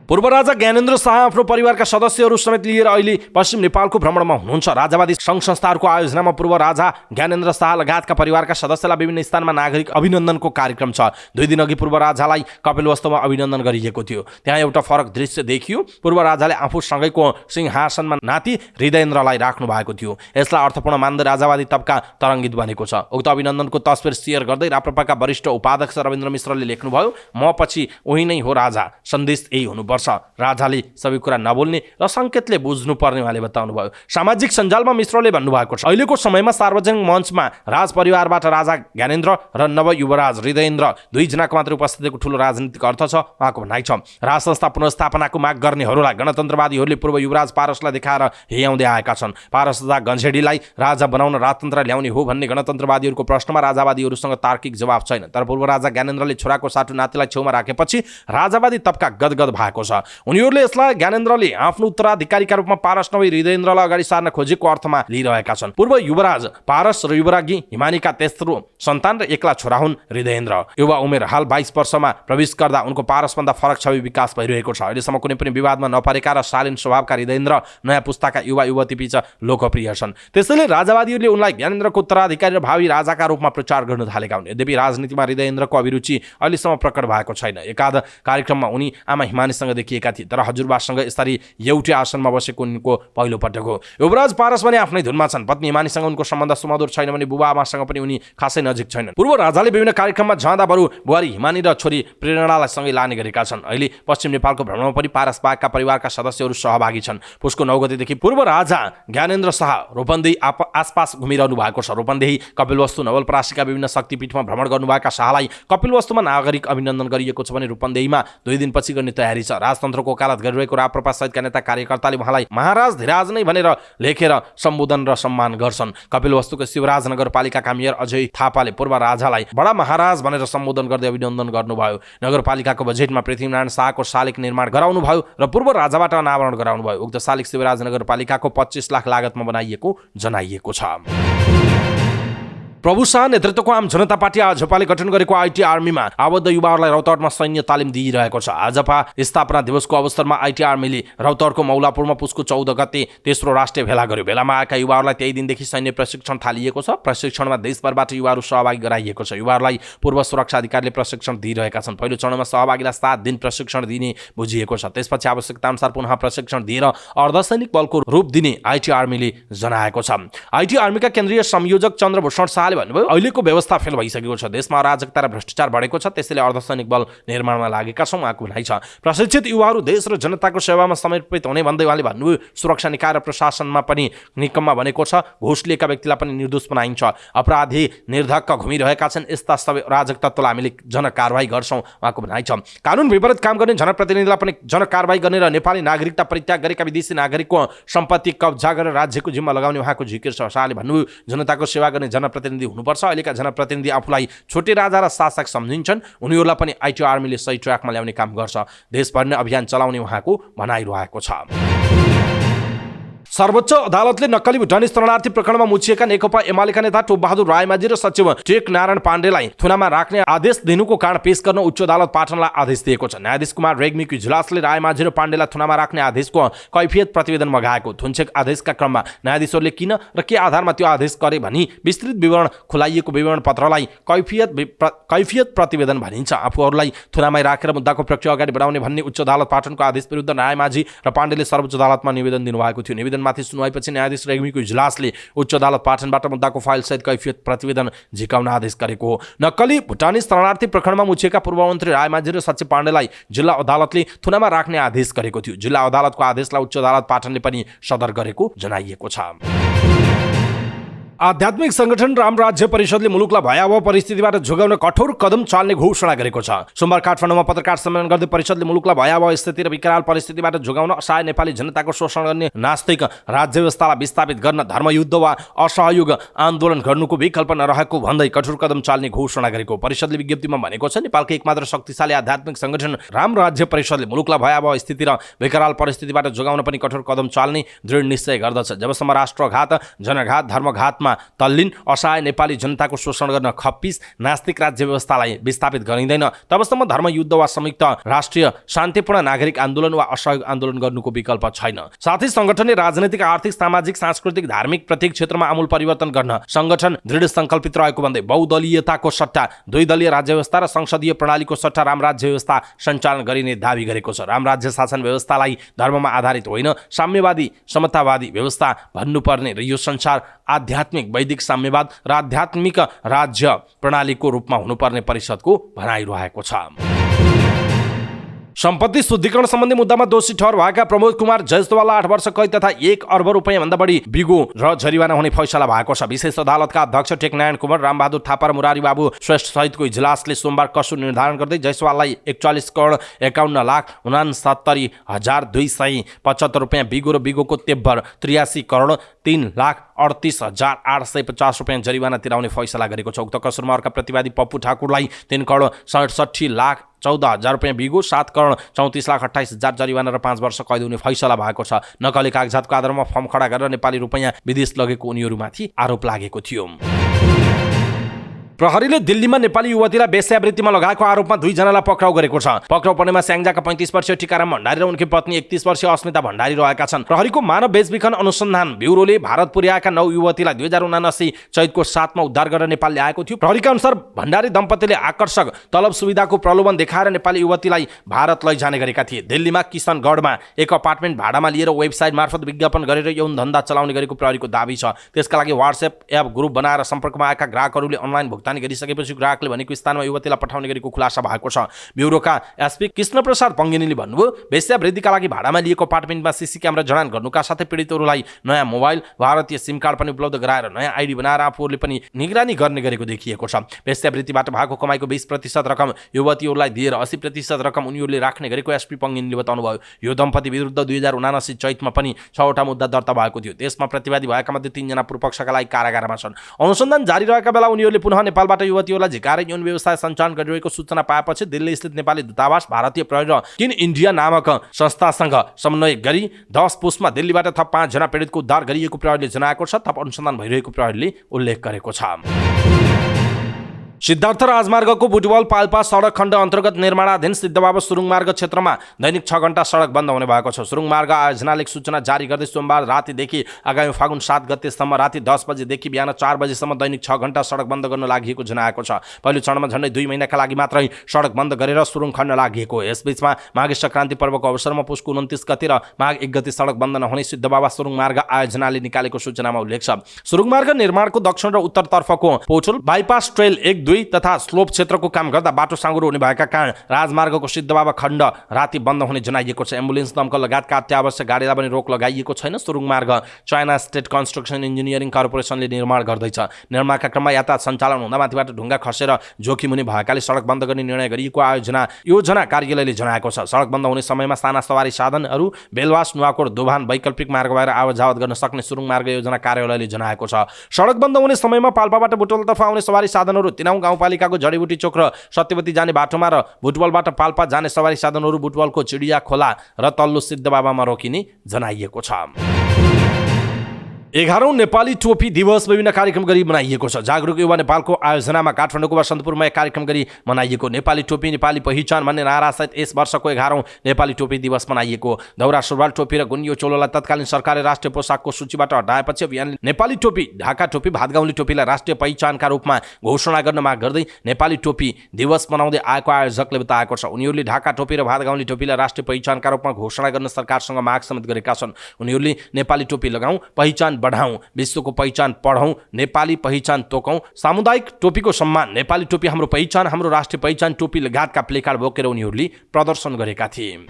पूर्व राजा ज्ञानेन्द्र शाह आफ्नो परिवारका सदस्यहरू समेत लिएर अहिले पश्चिम नेपालको भ्रमणमा हुनुहुन्छ। राजावादी सङ्घ संस्थाहरूको आयोजनामा पूर्व राजा ज्ञानेन्द्र शाह लगायतका परिवारका सदस्यलाई विभिन्न स्थानमा नागरिक अभिनन्दनको कार्यक्रम छ। 2 दिन अघि पूर्व राजालाई कपिलवस्तुमा अभिनन्दन गरिएको थियो। त्यहाँ एउटा फरक दृश्य देखियो। पूर्व राजाले आफूसँगैको सिंहासनमा नाति हृदयेन्द्रलाई राख्नु भएको थियो। यसलाई अर्थपूर्ण मान्दै राजावादी तबका तरङ्गित बनेको छ। उक्त अभिनन्दनको तस्बिर सेयर गर्दै राप्रपाका वरिष्ठ उपाध्यक्ष रविन्द्र मिश्रले लेख्नुभयो, म पछि उही नै हो राजा, सन्देश यही हुनुपर्छ। राजाले सबै कुरा नबोल्ने र सङ्केतले बुझ्नुपर्ने उहाँले बताउनु भयो। सामाजिक सञ्जालमा मिश्रले भन्नुभएको छ, अहिलेको समयमा सार्वजनिक मञ्चमा राज परिवारबाट राजा ज्ञानेन्द्र र नव युवराज हृदयेन्द्र 2 जनाको मात्र उपस्थितिको ठूलो राजनीतिक अर्थ छ उहाँको भनाइ छ। राज संस्था पुनर्स्थापनाको माग गर्नेहरूलाई गणतन्त्रवादीहरूले पूर्व युवराज पारसलाई देखाएर हेयाउँदै आएका छन्। पारस तथा गन्झेडीलाई राजा बनाउन राजतन्त्र ल्याउने हो भन्ने गणतन्त्रवादीहरूको प्रश्नमा राजावादीहरूसँग तार्किक जवाब छैन। तर पूर्व राजा ज्ञानेन्द्रले छोराको साटु नातिलाई छेउमा राखेपछि राजावादी तबका गदगद भएको छ। उनीहरूले यसलाई ज्ञानेन्द्रले आफ्नो उत्तराधिकारीका रूपमा पारस नभई हृदयेन्द्रलाई अगाडि सार्न खोजेको अर्थमा लिइरहेका छन्। पूर्व युवराज पारस र युवराज्ञी हिमानीका तेस्रो सन्तान र एक्ला छोरा हुन् हृदयेन्द्र। युवा उमेर हाल 22 वर्षमा प्रवेश गर्दा उनको पारसभन्दा फरक छवि विकास भइरहेको छ। अहिलेसम्म कुनै पनि विवादमा नपरेका र शालीन स्वभावका हृदयेन्द्र नयाँ पुस्ताका युवा युवती बीच लोकप्रिय छन्। त्यसैले राजावादीहरूले उनलाई ज्ञानेन्द्रको उत्तराधिकारी र भावी राजाका रूपमा प्रचार गर्न थालेका हुन्। यद्यपि राजनीतिमा हृदयेन्द्रको अभिरुचि अहिलेसम्म प्रकट भएको छैन। एकाध कार्यक्रममा उनी आमा हिमानीसँग देखिएका थिए, तर हजुरबासँग यसरी एउटै आसनमा बसेको उनको पहिलो पटक हो। युवराज पारस पनि आफ्नै धुनमा छन्। पत्नी हिमानीसँग उनको सम्बन्ध सुमधुर छैन भने बुबा आमासँग पनि उनी खासै नजिक छैनन्। पूर्व राजाले विभिन्न कार्यक्रममा जाँदा बरु बुहारी हिमानी र छोरी प्रेरणालाई सँगै लाने गरेका छन्। अहिले पश्चिम नेपालको भ्रमणमा पनि पारस बागका परिवारका सदस्यहरू सहभागी छन्। पुसको 9 गतेदेखि पूर्व राजा ज्ञानेन्द्र शाह रूपन्देही आसपास घुमिरहनु भएको छ। रूपन्देही, कपिलवस्तु, नवलपरासीका विभिन्न शक्तिपीठमा भ्रमण गर्नुभएका शाहलाई कपिलवस्तुमा नागरिक अभिनन्दन गरिएको छ भने रूपन्देहीमा 2 दिनपछि गर्ने तयारी छ। राजतन्त्रको वकालत गरिरहेको राप्रपा सहितका नेता कार्यकर्ताले उहाँलाई महाराज धिराज नै भनेर लेखेर सम्बोधन र सम्मान गर्छन्। कपिलवस्तुको शिवराज नगरपालिकाका मेयर अजय थापाले पूर्व राजालाई बडा महाराज भनेर सम्बोधन गर्दै अभिनन्दन गर्नुभयो। नगरपालिकाको बजेटमा पृथ्वीनारायण शाहको शालिक निर्माण गराउनु भयो र पूर्व राजाबाट अनावरण गराउनु भयो। उक्त शालिक शिवराज नगरपालिकाको 25 लाख लागतमा बनाइएको जनाइएको छ। प्रभु शाह नेतृत्वको आम जनता पार्टी आजपाले गठन गरेको आइटी आर्मीमा आबद्ध युवाहरूलाई रौतहटमा सैन्य तालिम दिइरहेको छ। आजपा स्थापना दिवसको अवसरमा आइटी आर्मीले रौतहटको मौलापुरमा पुसको 14 गते तेस्रो राष्ट्रिय भेला गर्यो। भेलामा आएका युवाहरूलाई त्यही दिनदेखि सैन्य प्रशिक्षण थालिएको छ। प्रशिक्षणमा देशभरबाट युवाहरू सहभागी गराइएको छ। युवाहरूलाई पूर्व सुरक्षा अधिकारीले प्रशिक्षण दिइरहेका छन्। पहिलो चरणमा सहभागीलाई 7 दिन प्रशिक्षण दिने बुझिएको छ। त्यसपछि आवश्यकताअनुसार पुनः प्रशिक्षण दिएर अर्धसैनिक बलको रूप दिने आइटी आर्मीले जनाएको छ। आइटी आर्मीका केन्द्रीय संयोजक चन्द्रभूषण शाहले भन्नुभयो अहिलेको व्यवस्था फेल भइसकेको छ, देशमा अराजकता र भ्रष्टाचार बढेको छ, त्यसैले अर्धसैनिक बल निर्माणमा लागेका छौँ उहाँको भनाइ छ। प्रशिक्षित युवाहरू देश र जनताको सेवामा समर्पित हुने भन्दै उहाँले भन्नुभयो सुरक्षा निकाय र प्रशासनमा पनि निकम्मा बनेको छ, घुस लिएका व्यक्तिलाई पनि निर्दोष बनाइन्छ, अपराधी निर्धक्क घुमिरहेका छन्, यस्ता सबै अराजक तत्त्वलाई हामीले जनकारवाही गर्छौँ उहाँको भनाइ छ। कानुन विपरीत काम गर्ने जनप्रतिनिधिलाई पनि जनकारवाही गर्ने र नेपाली नागरिकता परित्याग गरेका विदेशी नागरिकको सम्पत्ति कब्जा गरेर राज्यको जिम्मा लगाउने उहाँको जिकिर छ। शाहले भन्नुभयो जनताको सेवा गर्ने जनप्रतिनिधि हुनुपर्छ, अहिलेका जनप्रतिनिधि आफूलाई छोटे राजा र शासक सम्झिन्छन्, उनीहरूलाई पनि आइटी आर्मीले सही ट्र्याकमा ल्याउने काम गर्छ, देशभर नै अभियान चलाउने उहाँको भनाइरहेको छ। सर्वोच्च अदालतले नक्कली भुटानी शरणार्थी प्रकरणमा मुछिएका नेकपा एमालेका नेता टोपबहादुर रायमाझी र सचिव टेक नारायण पाण्डेलाई थुनामा राख्ने आदेश दिनुको कारण पेश गर्न उच्च अदालत पाटनलाई आदेश दिएको छ। न्यायाधीश कुमार रेग्मीको इजलासले रायमाझी र पाण्डेलाई थुनामा राख्ने आदेशको कैफियत प्रतिवेदन मगाएको। थुनछेक आदेशका क्रममा न्यायाधीशहरूले किन र के आधारमा त्यो आदेश गरे भनी विस्तृत विवरण खुलाइएको विवरण पत्रलाई कैफियत प्रतिवेदन भनिन्छ। आफूहरूलाई थुनामै राखेर मुद्दाको प्रक्रिया अगाडि बढाउने भन्ने उच्च अदालत पाटनको आदेश विरुद्ध रायमाझी र पाण्डेले सर्वोच्च अदालतमा निवेदन दिनुभएको थियो। निवेदनमाथि सुनवाईपछि न्यायाधीश रेग्मीको इजलासले उच्च अदालत पाटनबाट मुद्दाको फाइल सहित कैफियत प्रतिवेदन झिकाउन आदेश गरेको हो। नक्कली भुटानी शरणार्थी प्रकरणमा मुछिएका पूर्व मन्त्री रायमाझी र सचिव पाण्डेलाई जिल्ला अदालतले थुनामा राख्ने आदेश गरेको थियो। जिल्ला अदालतको आदेशलाई उच्च अदालत पाटनले पनि सदर गरेको जनाइएको छ। आध्यात्मिक संगठन राम राज्य परिषदले मुलुकलाई भयावह परिस्थितिबाट जोगाउन कठोर कदम चाल्ने घोषणा गरेको छ। सोमबार काठमाडौँमा पत्रकार सम्मेलन गर्दै परिषदले मुलुकलाई भयावह स्थिति र विकराल परिस्थितिबाट जोगाउन असहाय नेपाली जनताको शोषण गर्ने नास्तिक राज्य व्यवस्थालाई विस्थापित गर्न धर्मयुद्ध वा असहयोग आन्दोलन गर्नुको विकल्प नरहेको भन्दै कठोर कदम चाल्ने घोषणा गरेको। परिषदले विज्ञप्तिमा भनेको छ नेपालको एकमात्र शक्तिशाली आध्यात्मिक संगठन राम राज्य परिषदले मुलुकलाई भयावह स्थिति र विकराल परिस्थितिबाट जोगाउन पनि कठोर कदम चाल्ने दृढ निश्चय गर्दछ। जबसम्म राष्ट्रघात, जनघात, धर्मघातमा तल्लीन असहाय नेपाली जनताको शोषण गर्न खप्पिस नास्तिक राज्य व्यवस्थालाई विस्थापित गरिँदैन तबसम्म धर्मयुद्ध वा संयुक्त राष्ट्रिय शान्तिपूर्ण नागरिक आन्दोलन वा असहयोग आन्दोलन गर्नुको विकल्प छैन। साथै संगठनले राजनैतिक, आर्थिक, सामाजिक, सांस्कृतिक, धार्मिक प्रत्येक क्षेत्रमा आमूल परिवर्तन गर्न संगठन दृढ संकल्पित रहेको भन्दै बहुदलीयताको सट्टा द्वैदलीय राज्य व्यवस्था र संसदीय प्रणालीको सट्टा राम राज्य व्यवस्था सञ्चालन गरिने दावी गरेको छ। राम राज्य शासन व्यवस्थालाई धर्ममा आधारित होइन, साम्यवादी समतावादी व्यवस्था भन्नुपर्ने र यो संसार आध्यात्मिक वैदिक साम्यवाद र आध्यात्मिक राज्य प्रणालीको रूपमा हुनुपर्ने परिषदको भनाइरहेको छ। सम्पत्ति शुद्धिकरण सम्बन्धी मुद्दामा दोषी ठहर भएका प्रमोद कुमार जयसवाललाई 8 वर्ष कैद तथा 1 अर्ब रुपैयाँ भन्दा बढी बिगो र जरिवाना हुने फैसला भएको छ। विशेष अदालतका अध्यक्ष टेकनारायण कुमार, रामबहादुर थापा र मुरारी बाबु श्रेष्ठ सहितको इजलासले सोमबार कसुर निर्धारण गर्दै जयसवाललाई 41 करोड 51,69,275 रुपैयाँ बिगो र बिगोको तेब्बर 83 करोड 3,38,850 रुपैयाँ जरिवाना तिराउने फैसला गरेको छ। उक्त कसुरमा अर्का प्रतिवादी पप्पू ठाकुरलाई 3 करोड 67,14,000 रुपैयाँ बिगो, 7 करोड 34,28,000 जरिवाना र 5 वर्ष कैद हुने फैसला भएको छ। नक्कली कागजातको आधारमा फर्म खडा गरेर नेपाली रुपैयाँ विदेश लगेको उनीहरूमाथि आरोप लागेको थियो। प्रहरीले दिल्लीमा नेपाली युवतीलाई वेश्यावृत्तिमा लगाएको आरोपमा 2 जनालाई पक्राउ गरेको छ। पक्राउ पर्नेमा स्याङ्जाका 35 वर्षीय टीकाराम भण्डारी र उनकी पत्नी 31 वर्षीय अस्मिता भण्डारी रहेका छन्। प्रहरीको मानव बेचबिखन अनुसन्धान ब्युरोले भारत पुर्याएका 9 युवतीलाई 2079 चैतको 7 मा उद्धार गरेर नेपाल ल्याएको थियो। प्रहरीका अनुसार भण्डारी दम्पतिले आकर्षक तलब सुविधाको प्रलोभन देखाएर नेपाली युवतीलाई भारत लैजाने गरेका थिए। दिल्लीमा किशनगढमा एक अपार्टमेन्ट भाडामा लिएर वेबसाइट मार्फत विज्ञापन गरेर यौन धन्दा चलाउने गरेको प्रहरीको दाबी छ। त्यसका लागि व्हाट्सएप एप ग्रुप बनाएर सम्पर्कमा आएका ग्राहकहरूले अनलाइन भुक्तानी गरिसकेपछि ग्राहकले भनेको स्थानमा युवतीलाई पठाउने गरेको खुलासा भएको छ। ब्युरोका एसपी कृष्ण प्रसाद पङ्गिनीले भन्नुभयो वेश्यावृत्तिका लागि भाडामा लिएको अपार्टमेन्टमा सीसी क्यामेरा जडान गर्नुका साथै पीडितहरूलाई नयाँ मोबाइल, भारतीय सिम कार्ड पनि उपलब्ध गराएर नयाँ आइडी बनाएर आफूहरूले पनि निगरानी गर्ने गरेको देखिएको छ। वेश्यावृत्तिबाट भएको कमाइको 20% रकम युवतीहरूलाई दिएर 80% रकम उनीहरूले राख्ने गरेको एसपी पङ्गिनीले बताउनुभयो। यो दम्पति विरुद्ध 2079 चैतमा पनि 6 वटा मुद्दा दर्ता भएको थियो। त्यसमा प्रतिवादी भएका मध्ये 3 जना पूर्वपक्षका लागि कारागारमा छन्। अनुसन्धान जारी रहेका बेला उनीहरूले पुनः नेपालबाट युवतीहरूलाई झिकाएर यौन व्यवसाय सञ्चालन गरिरहेको सूचना पाएपछि दिल्ली स्थित नेपाली दूतावास, भारतीय प्रहरी र किन इन्डिया नामक संस्थासँग समन्वय गरी 10 पुसमा दिल्लीबाट थप 5 जना पीडितको उद्धार गरिएको प्रहरीले जनाएको छ। थप अनुसन्धान भइरहेको प्रहरीले उल्लेख गरेको छ। सिद्धार्थ राजमार्गको बुटवल पाल्पा सडक खण्ड अन्तर्गत निर्माणाधीन सिद्धबाबा सुरुङ मार्ग क्षेत्रमा दैनिक 6 घण्टा सडक बन्द हुने भएको छ। सुरुङ मार्ग आयोजनाले सूचना जारी गर्दै सोमबार रातिदेखि आगामी फागुन 7 गतेसम्म राति 10 बजेदेखि बिहान 4 बजेसम्म दैनिक 6 घण्टा सडक बन्द गर्न लागि जनाएको छ। पहिलो चरणमा झन्डै 2 महिनाका लागि मात्रै सडक बन्द गरेर सुरुङ खण्ड लागि। यसबीचमा माघे संक्रान्ति पर्वको अवसरमा पुसको 29 गते र माघ 1 गते सडक बन्द नहुने सिद्धबाबा सुरुङ मार्ग आयोजनाले निकालेको सूचनामा उल्लेख छ। सुरुङ मार्ग निर्माणको दक्षिण र उत्तरतर्फको पोटुल बाइपास ट्रेल 1, 2 तथा स्लोप क्षेत्रको काम गर्दा बाटो साँघुरो हुने भएका कारण राजमार्गको सिद्धबाबा खण्ड राति बन्द हुने जनाइएको छ। एम्बुलेन्स, दमकल लगायतका अत्यावश्यक गाडीलाई पनि रोक लगाइएको छैन। सुरुङ मार्ग चाइना स्टेट कन्स्ट्रक्सन इन्जिनियरिङ कर्पोरेसनले निर्माण गर्दैछ। निर्माणका क्रममा यातायात सञ्चालन हुँदा माथिबाट ढुङ्गा खसेर जोखिम हुने भएकाले सडक बन्द गर्ने निर्णय गरिएको योजना कार्यालयले जनाएको छ। सडक बन्द हुने समयमा साना सवारी साधनहरू बेलवास, नुवाकोट, दोभान वैकल्पिक मार्ग भएर आवत गर्न सक्ने सुरुङ मार्ग योजना कार्यालयले जनाएको छ। सडक बन्द हुने समयमा पाल्पाबाट बुटवलतर्फ आउने सवारी साधनहरू तिनाउ गाउँपालिकाको जडीबुटी चोक र सत्यवती जाने बाटोमा र बुटवलबाट पाल्पा जाने सवारी साधनहरू बुटवलको चिडिया खोला र तल्लो सिद्धबाबामा रोकिने जनाइएको छ। 11औं नेपाली टोपी दिवस विभिन्न कार्यक्रम गरी मनाइएको छ। जागरुक युवा नेपालको आयोजनामा काठमाडौँको वसन्तपुरमा एक कार्यक्रम गरी मनाइएको नेपाली टोपी नेपाली पहिचान भन्ने नारासहित यस वर्षको 11औं नेपाली टोपी दिवस मनाइएको। दौरा सुरुवाल टोपी र गुन्यो चोलोलाई तत्कालीन सरकारले राष्ट्रिय पोसाकको सूचीबाट हटाएपछि अभियानले नेपाली टोपी, ढाका टोपी, भातगाउँली टोपीलाई राष्ट्रिय पहिचानका रूपमा घोषणा गर्न माग गर्दै नेपाली टोपी दिवस मनाउँदै आएको आयोजकले बताएको छ। उनीहरूले ढाका टोपी र भातगाउँली टोपीलाई राष्ट्रिय पहिचानका रूपमा घोषणा गर्न सरकारसँग माग समेत गरेका छन्। उनीहरूले नेपाली टोपी लगाउँ, पहिचान बढाउँ, विश्वको पहिचान पढौँ, नेपाली पहिचान तोकौँ, सामुदायिक टोपीको सम्मान, नेपाली टोपी हाम्रो पहिचान, हाम्रो राष्ट्रिय पहिचान टोपी लगायतका प्लेकार्ड बोकेर उनीहरूले प्रदर्शन गरेका थिए।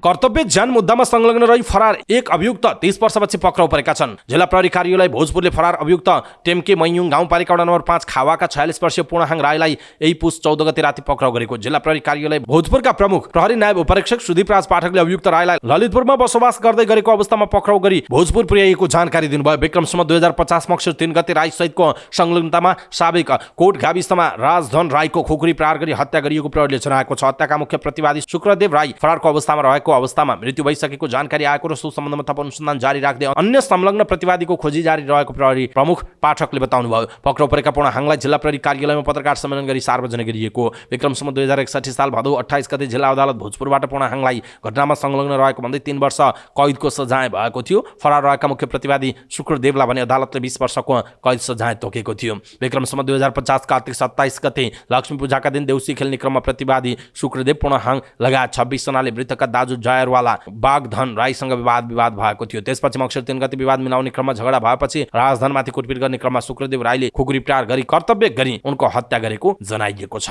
कर्तव्य ज्यान मुद्दामा संलग्न रही फरार एक अभियुक्त 30 वर्षपछि पक्राउ परेका छन्। जिल्ला प्रहरी कार्यालय भोजपुरले फरार अभियुक्त टेम्के मैयुङ गाउँपालिका वडा नम्बर 5 खावाका 46 वर्षीय पूर्णहाङ राईलाई यही पुस 14 गते राति पक्राउ गरेको जिल्ला प्रहरी कार्यालय भोजपुरका प्रमुख प्रहरी नायब उपरीक्षक सुदीप राज पाठकले अभियुक्त राईलाई ललितपुरमा बसोबास गर्दै गरेको अवस्थामा पक्राउ गरी भोजपुर पुर्याइएको जानकारी दिनुभयो। विक्रमसम्म 2050 मक्सिर 3 गते राई सहितको संलग्नतामा साबिक कोट गाविसमा राजधन राईको खुकुरी प्रहार गरी हत्या गरिएको प्रहरीले जनाएको छ। हत्याका मुख्य प्रतिवादी शुक्रदेव राई फरारको अवस्थामा रहेको अवस्थामा मृत्यु भइसकेको जानकारी आएको र सो सम्बन्धमा थप अनुसन्धान जारी राख्दै अन्य संलग्न प्रतिवादीको खोजी जारी रहेको प्रहरी प्रमुख पाठकले बताउनुभयो। पक्राउ परेका पूर्णहाङलाई जिल्ला प्रहरी कार्यालयमा पत्रकार सम्मेलन गरी सार्वजनिक गरिएको। विक्रमसम्म 2061 साल भदौ 28 गते जिल्ला अदालत भोजपुरबाट पूर्णहाङलाई घटनामा संलग्न रहेको भन्दै 3 वर्ष कैदको सजाय भएको थियो। फरार रहेका मुख्य प्रतिवादी शुक्रदेवलाई भने अदालतले 20 वर्षको कैद सजाय तोकेको थियो। विक्रमसम्म 2050 कार्तिक 27 गते लक्ष्मी पूजाका दिन देउसी खेल्ने क्रममा प्रतिवादी शुक्रदेव, पूर्णहाङ लगायत 26 जनाले मृतकका दाजु जयरवाला बागधन राईसँग विवाद भएको थियो। त्यसपछि मक्सिर 3 गते विवाद मिलाउने क्रममा झगडा भएपछि राजधनमाथि कुटपिट गर्ने क्रममा शुक्रदेव राईले खुकुरी प्रहार गरी कर्तव्य गरी उनको हत्या गरेको जनाइएको छ।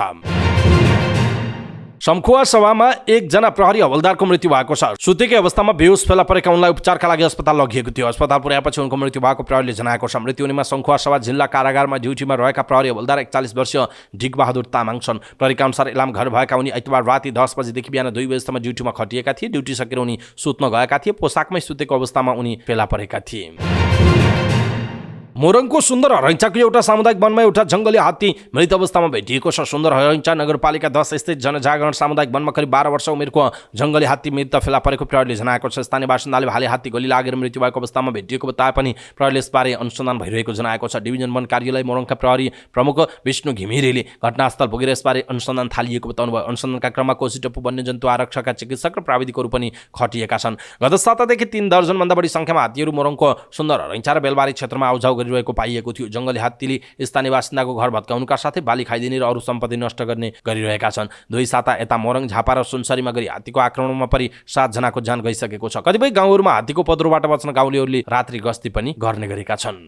शमखुवा सभामा एकजना प्रहरी हवलदारको मृत्यु भएको छ। सुतेकै अवस्थामा बेहोस फेला परेका उनलाई उपचारका लागि अस्पताल लगिएको थियो। अस्पताल पुर्याएपछि उनको मृत्यु भएको प्रहरीले जनाएको छ। मृत्यु हुनेमा शमखुवा सभा जिल्ला कारागारमा ड्युटीमा रहेका प्रहरी हवलदार 41 वर्षीय ढिकबहादुर तामाङ छन्। प्रहरीका अनुसार इलाम घर भएका उनी आइतबार राति 10 बजेदेखि बिहान 2 बजेसम्म ड्युटीमा खटिएका थिए। ड्युटी सकेर उनी सुत्न गएका थिए। पोसाकमै सुतेको अवस्थामा उनी फेला परेका थिए। मोरङको सुन्दर हरैँचाको एउटा सामुदायिक वनमा एउटा जङ्गली हात्ती मृत अवस्थामा भेटिएको छ। सुन्दर हरैँचा नगरपालिका 10 स्थित जनजागरण सामुदायिक वनमा करिब 12 वर्ष उमेरको जङ्गली हात्ती मृत फेला परेको प्रहरीले जनाएको छ। स्थानीय बासिन्दाले भाले हात्ती गोली लागेर मृत्यु भएको अवस्थामा भेटिएको बताए पनि प्रहरीले यसबारे अनुसन्धान भइरहेको जनाएको छ। डिभिजन वन कार्यालय मोरङका प्रहरी प्रमुख विष्णु घिमिरेले घटनास्थल पुगेर यसबारे अनुसन्धान थालिएको बताउनुभयो। अनुसन्धानका क्रममा कोसीटप्पु वन्यजन्तु आरक्षकका चिकित्सक र प्राविधिकहरू पनि खटिएका छन्। गत सातादेखि 3 दर्जनभन्दा बढी संख्यामा हात्तीहरू मोरङको सुन्दर हरैँचा र बेलबारी क्षेत्रमा आउजाउ गरिरहेको पाइएको थियो। जङ्गली हात्तीले स्थानीय बासिन्दाको घर भत्काउनुका साथै बाली खाइदिने र अरू सम्पत्ति नष्ट गर्ने गरिरहेका छन्। 2 साता यता मोरङ, झापा र सुनसरीमा गरी हात्तीको आक्रमणमा परि 7 जनाको ज्यान गइसकेको छ। कतिपय गाउँहरूमा हात्तीको उपद्रवबाट बच्न गाउँलेहरूले रात्रि गस्ती पनि गर्ने गरेका छन्।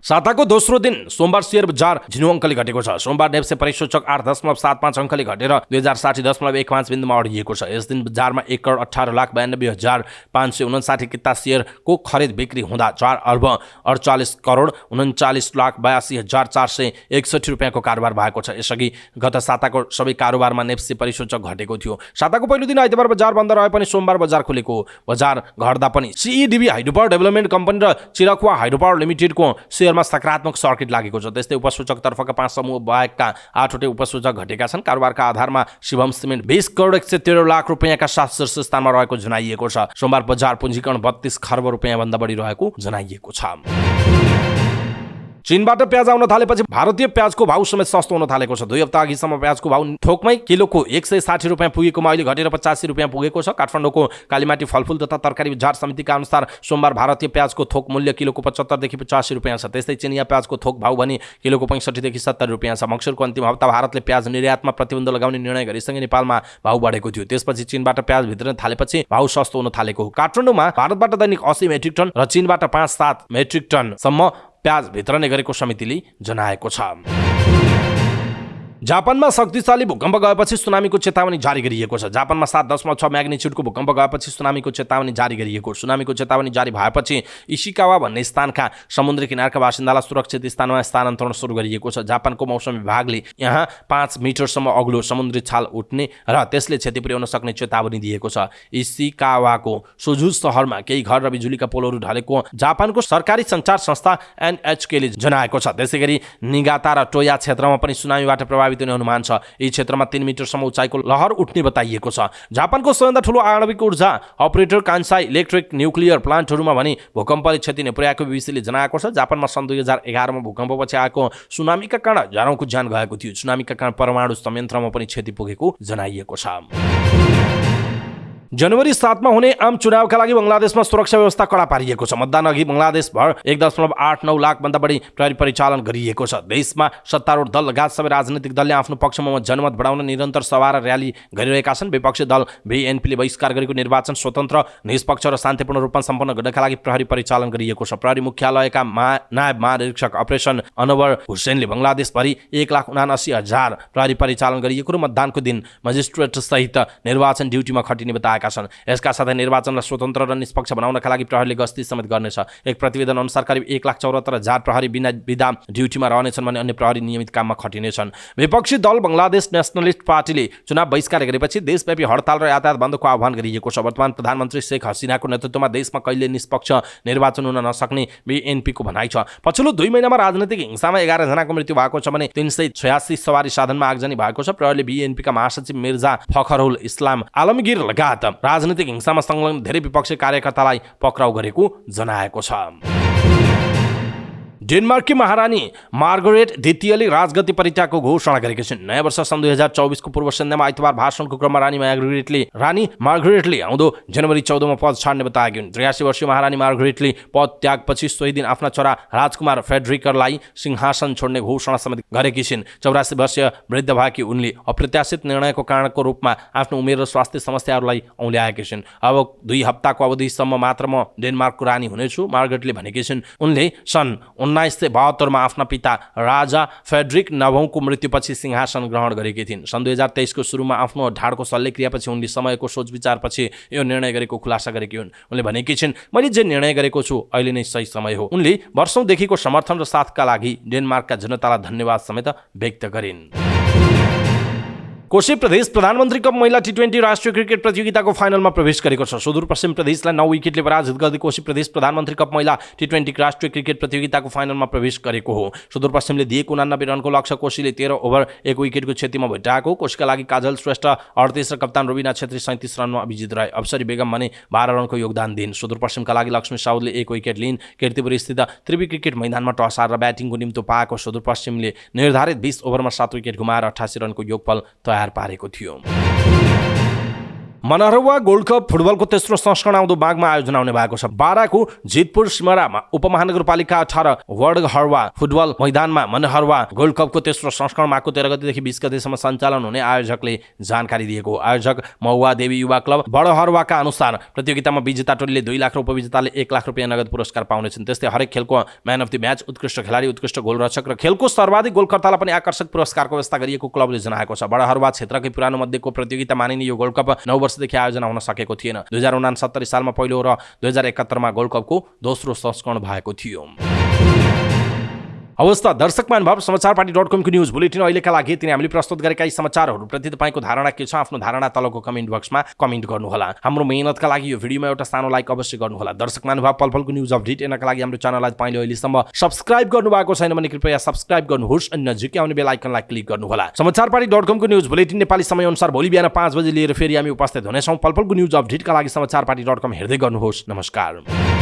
साताको दोस्रो दिन सोमबार शेयर बजार झिनो अङ्कले घटेको छ। सोमबार नेप्से परिसूचक 8.75 अङ्कले घटेर 2060.15 बिन्दुमा अडिएको छ। यस दिन बजारमा 1,18,92,559 किता शेयरको खरिद बिक्री हुँदा 4,48,39,42,82,461 रुपियाँको कारोबार भएको छ। यसअघि गत साताको सबै कारोबारमा नेप्से परिसूचक घटेको थियो। साताको पहिलो दिन आइतबार बजार बन्द रहे पनि सोमबार बजार खुलेको। बजार घट्दा पनि सिइडिबी हाइड्रो पावर डेभलपमेन्ट कम्पनी र चिराकुवा हाइड्रो पावर लिमिटेडको शेयर सकारात्मक सर्किट लागेको छ। त्यस्तै उपसूचक तर्फका 5 समूह बाहेकका 8वटै उपसूचक घटेका छन्। कारोबारका आधारमा शिवम सिमेन्ट 20 करोड 113 लाख रुपियाँका साथ शीर्ष स्थानमा रहेको जनाइएको छ। सोमबार बजार पुँजीकरण 32 खर्ब रुपियाँ भन्दा बढी रहेको जनाइएको छ। चीनबाट प्याज आउन थालेपछि भारतीय प्याजको भाउ समेत सस्तो हुन थालेको छ। 2 हप्ता अघिसम्म प्याजको भाउ थोकमै किलोको 160 रुपियाँ पुगेकोमा अहिले घटेर 85 रुपियाँ पुगेको छ। काठमाडौँको कालीमाटी फलफुल तथा तरकारी बजार समितिका अनुसार सोमबार भारतीय प्याजको थोक मूल्य किलोको 75 देखि 85 रुपियाँ छ। त्यस्तै चिनिया प्याजको थोक भाउ भने किलोको 65 देखि 70 रुपियाँ छ। मङ्सिरको अन्तिम हप्ता भारतले प्याज निर्यातमा प्रतिबन्ध लगाउने निर्णय गरेसँगै नेपालमा भाउ बढेको थियो। त्यसपछि चीनबाट प्याज भित्रन थालेपछि भाउ सस्तो हुन थालेको हो। काठमाडौँमा भारतबाट दैनिक 80 मेट्रिक टन र चीनबाट 5-7 मेट्रिक टनसम्म प्याज भित्रने गरेको समितिले जनाएको छ। जापानमा शक्तिशाली भूकम्प गएपछि सुनामीको चेतावनी जारी गरिएको छ। जापानमा 7.6 म्याग्निच्युडको भूकम्प गएपछि सुनामीको चेतावनी जारी गरिएको। सुनामीको चेतावनी जारी भएपछि इशिकावा भन्ने स्थानका समुद्री किनारका बासिन्दालाई सुरक्षित स्थानमा स्थानान्तरण सुरु गरिएको छ। जापानको मौसम विभागले यहाँ 5 मिटरसम्म अग्लो समुद्री छाल उठ्ने र त्यसले क्षति पुर्याउन सक्ने चेतावनी दिएको छ। इशिकावाको सुजु शहरमा केही घर र बिजुलीका पोलहरू ढलेको जापानको सरकारी सञ्चार संस्था NHKले जनाएको छ। त्यसैगरी निगाता र टोया क्षेत्रमा पनि सुनामीबाट प्रभावित हुने अनुमान छ। यी क्षेत्रमा 3 मिटरसम्म उचाइको लहर उठ्ने बताइएको छ। जापानको सबैभन्दा ठूलो आणविक ऊर्जा अपरेटर कान्साई इलेक्ट्रिक न्युक्लियर प्लान्टहरूमा भने भूकम्पले क्षति नपुर्याएको बीबीसीले जनाएको छ। जापानमा सन् 2011 मा भूकम्पपछि आएको सुनामीका कारण हजारौंको ज्यान गएको थियो। सुनामीका कारण परमाणु संयन्त्रमा पनि क्षति पुगेको जनाइएको छ। जनवरी 7 मा हुने आम चुनावका लागि बंगलादेशमा सुरक्षा व्यवस्था कडा पारिएको छ। मतदान अघि बंगलादेशभर 1.89 लाख भन्दा बढी प्रहरी परिचालन गरिएको छ। देशमा सत्तारूढ दल लगायत सबै राजनीतिक दलले आफ्नो पक्षमा जनमत बढाउन निरन्तर सभा र र्याली गरिरहेका छन्। विपक्षी दल बीएनपीले बहिष्कार गरेको निर्वाचन स्वतन्त्र, निष्पक्ष र शान्तिपूर्ण रूपमा सम्पन्न गर्नका लागि प्रहरी परिचालन गरिएको छ। प्रहरी मुख्यालयका नायब महानिरीक्षक अपरेसन अनवर हुसैनले बंगलादेशभरि 1,79,000 प्रहरी परिचालन गरिएको र मतदानको दिन मजिस्ट्रेट सहित निर्वाचन ड्युटीमा खटिने बताएका छन्। यसका साथै निर्वाचनलाई स्वतन्त्र र निष्पक्ष बनाउनका लागि प्रहरीले गस्ती समेत गर्नेछ। एक प्रतिवेदन अनुसार करिब 1,74,000 प्रहरी बिना विधा ड्युटीमा रहनेछन् भने अन्य प्रहरी नियमित काममा खटिनेछन्। विपक्षी दल बंगलादेश नेशनलिस्ट पार्टीले चुनाव बहिष्कार गरेपछि देशव्यापी हडताल र यातायात बन्दको आह्वान गरिएको छ। वर्तमान प्रधानमन्त्री शेख हसिनाको नेतृत्वमा देशमा कहिले निष्पक्ष निर्वाचन हुन नसक्ने बीएनपीको भनाइ छ। पछिल्लो 2 महिनामा राजनीतिक हिंसामा 11 जनाको मृत्यु भएको छ भने 386 सवारी साधनमा आगजनी भएको छ। प्रहरीले बीएनपीका महासचिव मिर्जा फखरुल इस्लाम आलमगीर लगायत राजनीतिक हिंसामा संलग्न धेरै विपक्षी कार्यकर्तालाई पक्राउ गरेको जनाएको छ। डेनमार्ककी महारानी मार्गरेट द्वितीयले राजगद्दी परित्यागको घोषणा गरेकी छिन्। नयाँ वर्ष सन् 2024 को पूर्व सन्ध्यामा आइतबार भाषणको क्रममा रानी मार्गरेटले आउँदो जनवरी 14 मा पद छाड्ने बताएकी हुन्। 83 वर्षीय महारानी मार्गरेटले पद त्यागपछि सोही दिन आफ्ना छोरा राजकुमार फेडरिकरलाई सिंहासन छोड्ने घोषणा समेत गरेकी छिन्। 84 वर्षीय वृद्ध भएकी उनले अप्रत्याशित निर्णयको कारणको रूपमा आफ्नो उमेर र स्वास्थ्य समस्याहरूलाई औल्याएकी छिन्। अब 2 हप्ताको अवधिसम्म मात्र म डेनमार्कको रानी हुनेछु, मार्गरेटले भनेकी छिन्। उनले सन् 1972 मा आफ्ना पिता राजा फेडरिक नवौंको मृत्युपछि सिंहासन ग्रहण गरेकी थिइन्। सन् 2023 को सुरुमा आफ्नो ढाडको शल्यक्रियापछि उनले समयको सोचविचारपछि यो निर्णय गरेको खुलासा गरेकी हुन्। उनले भनेकी छिन्, मैले जे निर्णय गरेको छु अहिले नै सही समय हो। उनले वर्षौंदेखिको समर्थन र साथका लागि डेनमार्कका जनतालाई धन्यवाद समेत व्यक्त गरिन्। कोशी प्रदेश प्रधानमन्त्री कप महिला T20 राष्ट्रिय क्रिकेट प्रतियोगिताको फाइनलमा प्रवेश गरेको छ। सुदूरपश्चिम प्रदेशलाई 9 विकेटले पराजित गर्दै कोशी प्रदेश प्रधानमन्त्री कप महिला T20 राष्ट्रिय क्रिकेट प्रतियोगिताको फाइनलमा प्रवेश गरेको हो। सुदूरपश्चिमले दिएको 89 रनको लक्ष्य कोशीले 13 ओभर 1 विकेटको क्षतिमा भेटाएको। कोशीका लागि काजल श्रेष्ठ 38 र कप्तान रुबिना छेत्री 37 रनमा विजित रहे। अप्सरी बेगम भने 12 रनको योगदान दिइन्। सुदूरपश्चिमका लागि लक्ष्मी साउदले 1 विकेट लिइन्। कीर्तिपुर स्थित त्रिवी क्रिकेट मैदानमा टस हारेर ब्याटिङको निम्तो पाएको सुदूरपश्चिमले निर्धारित 20 ओभरमा 7 विकेट गुमाएर 88 रनको योगफल तयार पारेको थियो। मनहरवा गोल्ड कप फुटबलको तेस्रो संस्करण आउँदो माघमा आयोजना हुने भएको छ। बाराको जितपुर सिमरामा उपमहानगरपालिका 18 वर्डहरवा फुटबल मैदानमा मनहरवा गोल्ड कपको तेस्रो संस्करण माघको 13 गतेदेखि 20 गतेसम्म सञ्चालन हुने आयोजकले जानकारी दिएको। आयोजक महुवा देवी युवा क्लब बडहरवाका अनुसार प्रतियोगितामा विजेता टोलीले 2 लाख र उपविजेताले 1 लाख रुपियाँ नगद पुरस्कार पाउनेछन्। त्यस्तै हरेक खेलको म्यान अफ द म्याच, उत्कृष्ट खेलाडी, उत्कृष्ट गोलरक्षक र खेलको सर्वाधिक गोलकर्तालाई पनि आकर्षक पुरस्कारको व्यवस्था गरिएको क्लबले जनाएको छ। बडहरवा क्षेत्रकै पुरानो मध्येको प्रतियोगिता मानिने यो गोल्ड कप 9 वर्षदेखि आयोजना हुन सकेको थिएन। 2069 सालमा पहिलो र 2071 मा गोल्ड कपको दोस्रो संस्करण भएको थियो। अवस्था दर्शक महानुभाव, समाचारपाटी.com को न्यूज बुलेटिन अहिलेका लागि यति नै। हामीले प्रस्तुत गरेका यी समाचारहरूप्रति तपाईको धारणा के छ? आफ्नो धारणा तलको कमेन्ट बक्समा कमेन्ट गर्नुहोला। हाम्रो मेहनतका लागि यो भिडियोमा एउटा सानो लाइक अवश्य गर्नुहोला। दर्शक महानुभाव, पलपलको न्यूज अपडेट हेर्नका लागि हाम्रो च्यानललाई तपाईले अहिलेसम्म सब्स्क्राइब गर्नुभएको छैन भने कृपया सब्स्क्राइब गर्नुहोस् अनि नजिकै आउने बेल आइकनलाई क्लिक गर्नुहोला। समाचारपाटी.com को न्यूज बुलेटिन नेपाली समय अनुसार भोलि बिहान 5 बजे लिएर फेरि हामी उपस्थित हुनेछौँ। पलपलको न्यूज अपडेटका लागि समाचारपाटी.com हेर्दै गर्नुहोस्। नमस्कार।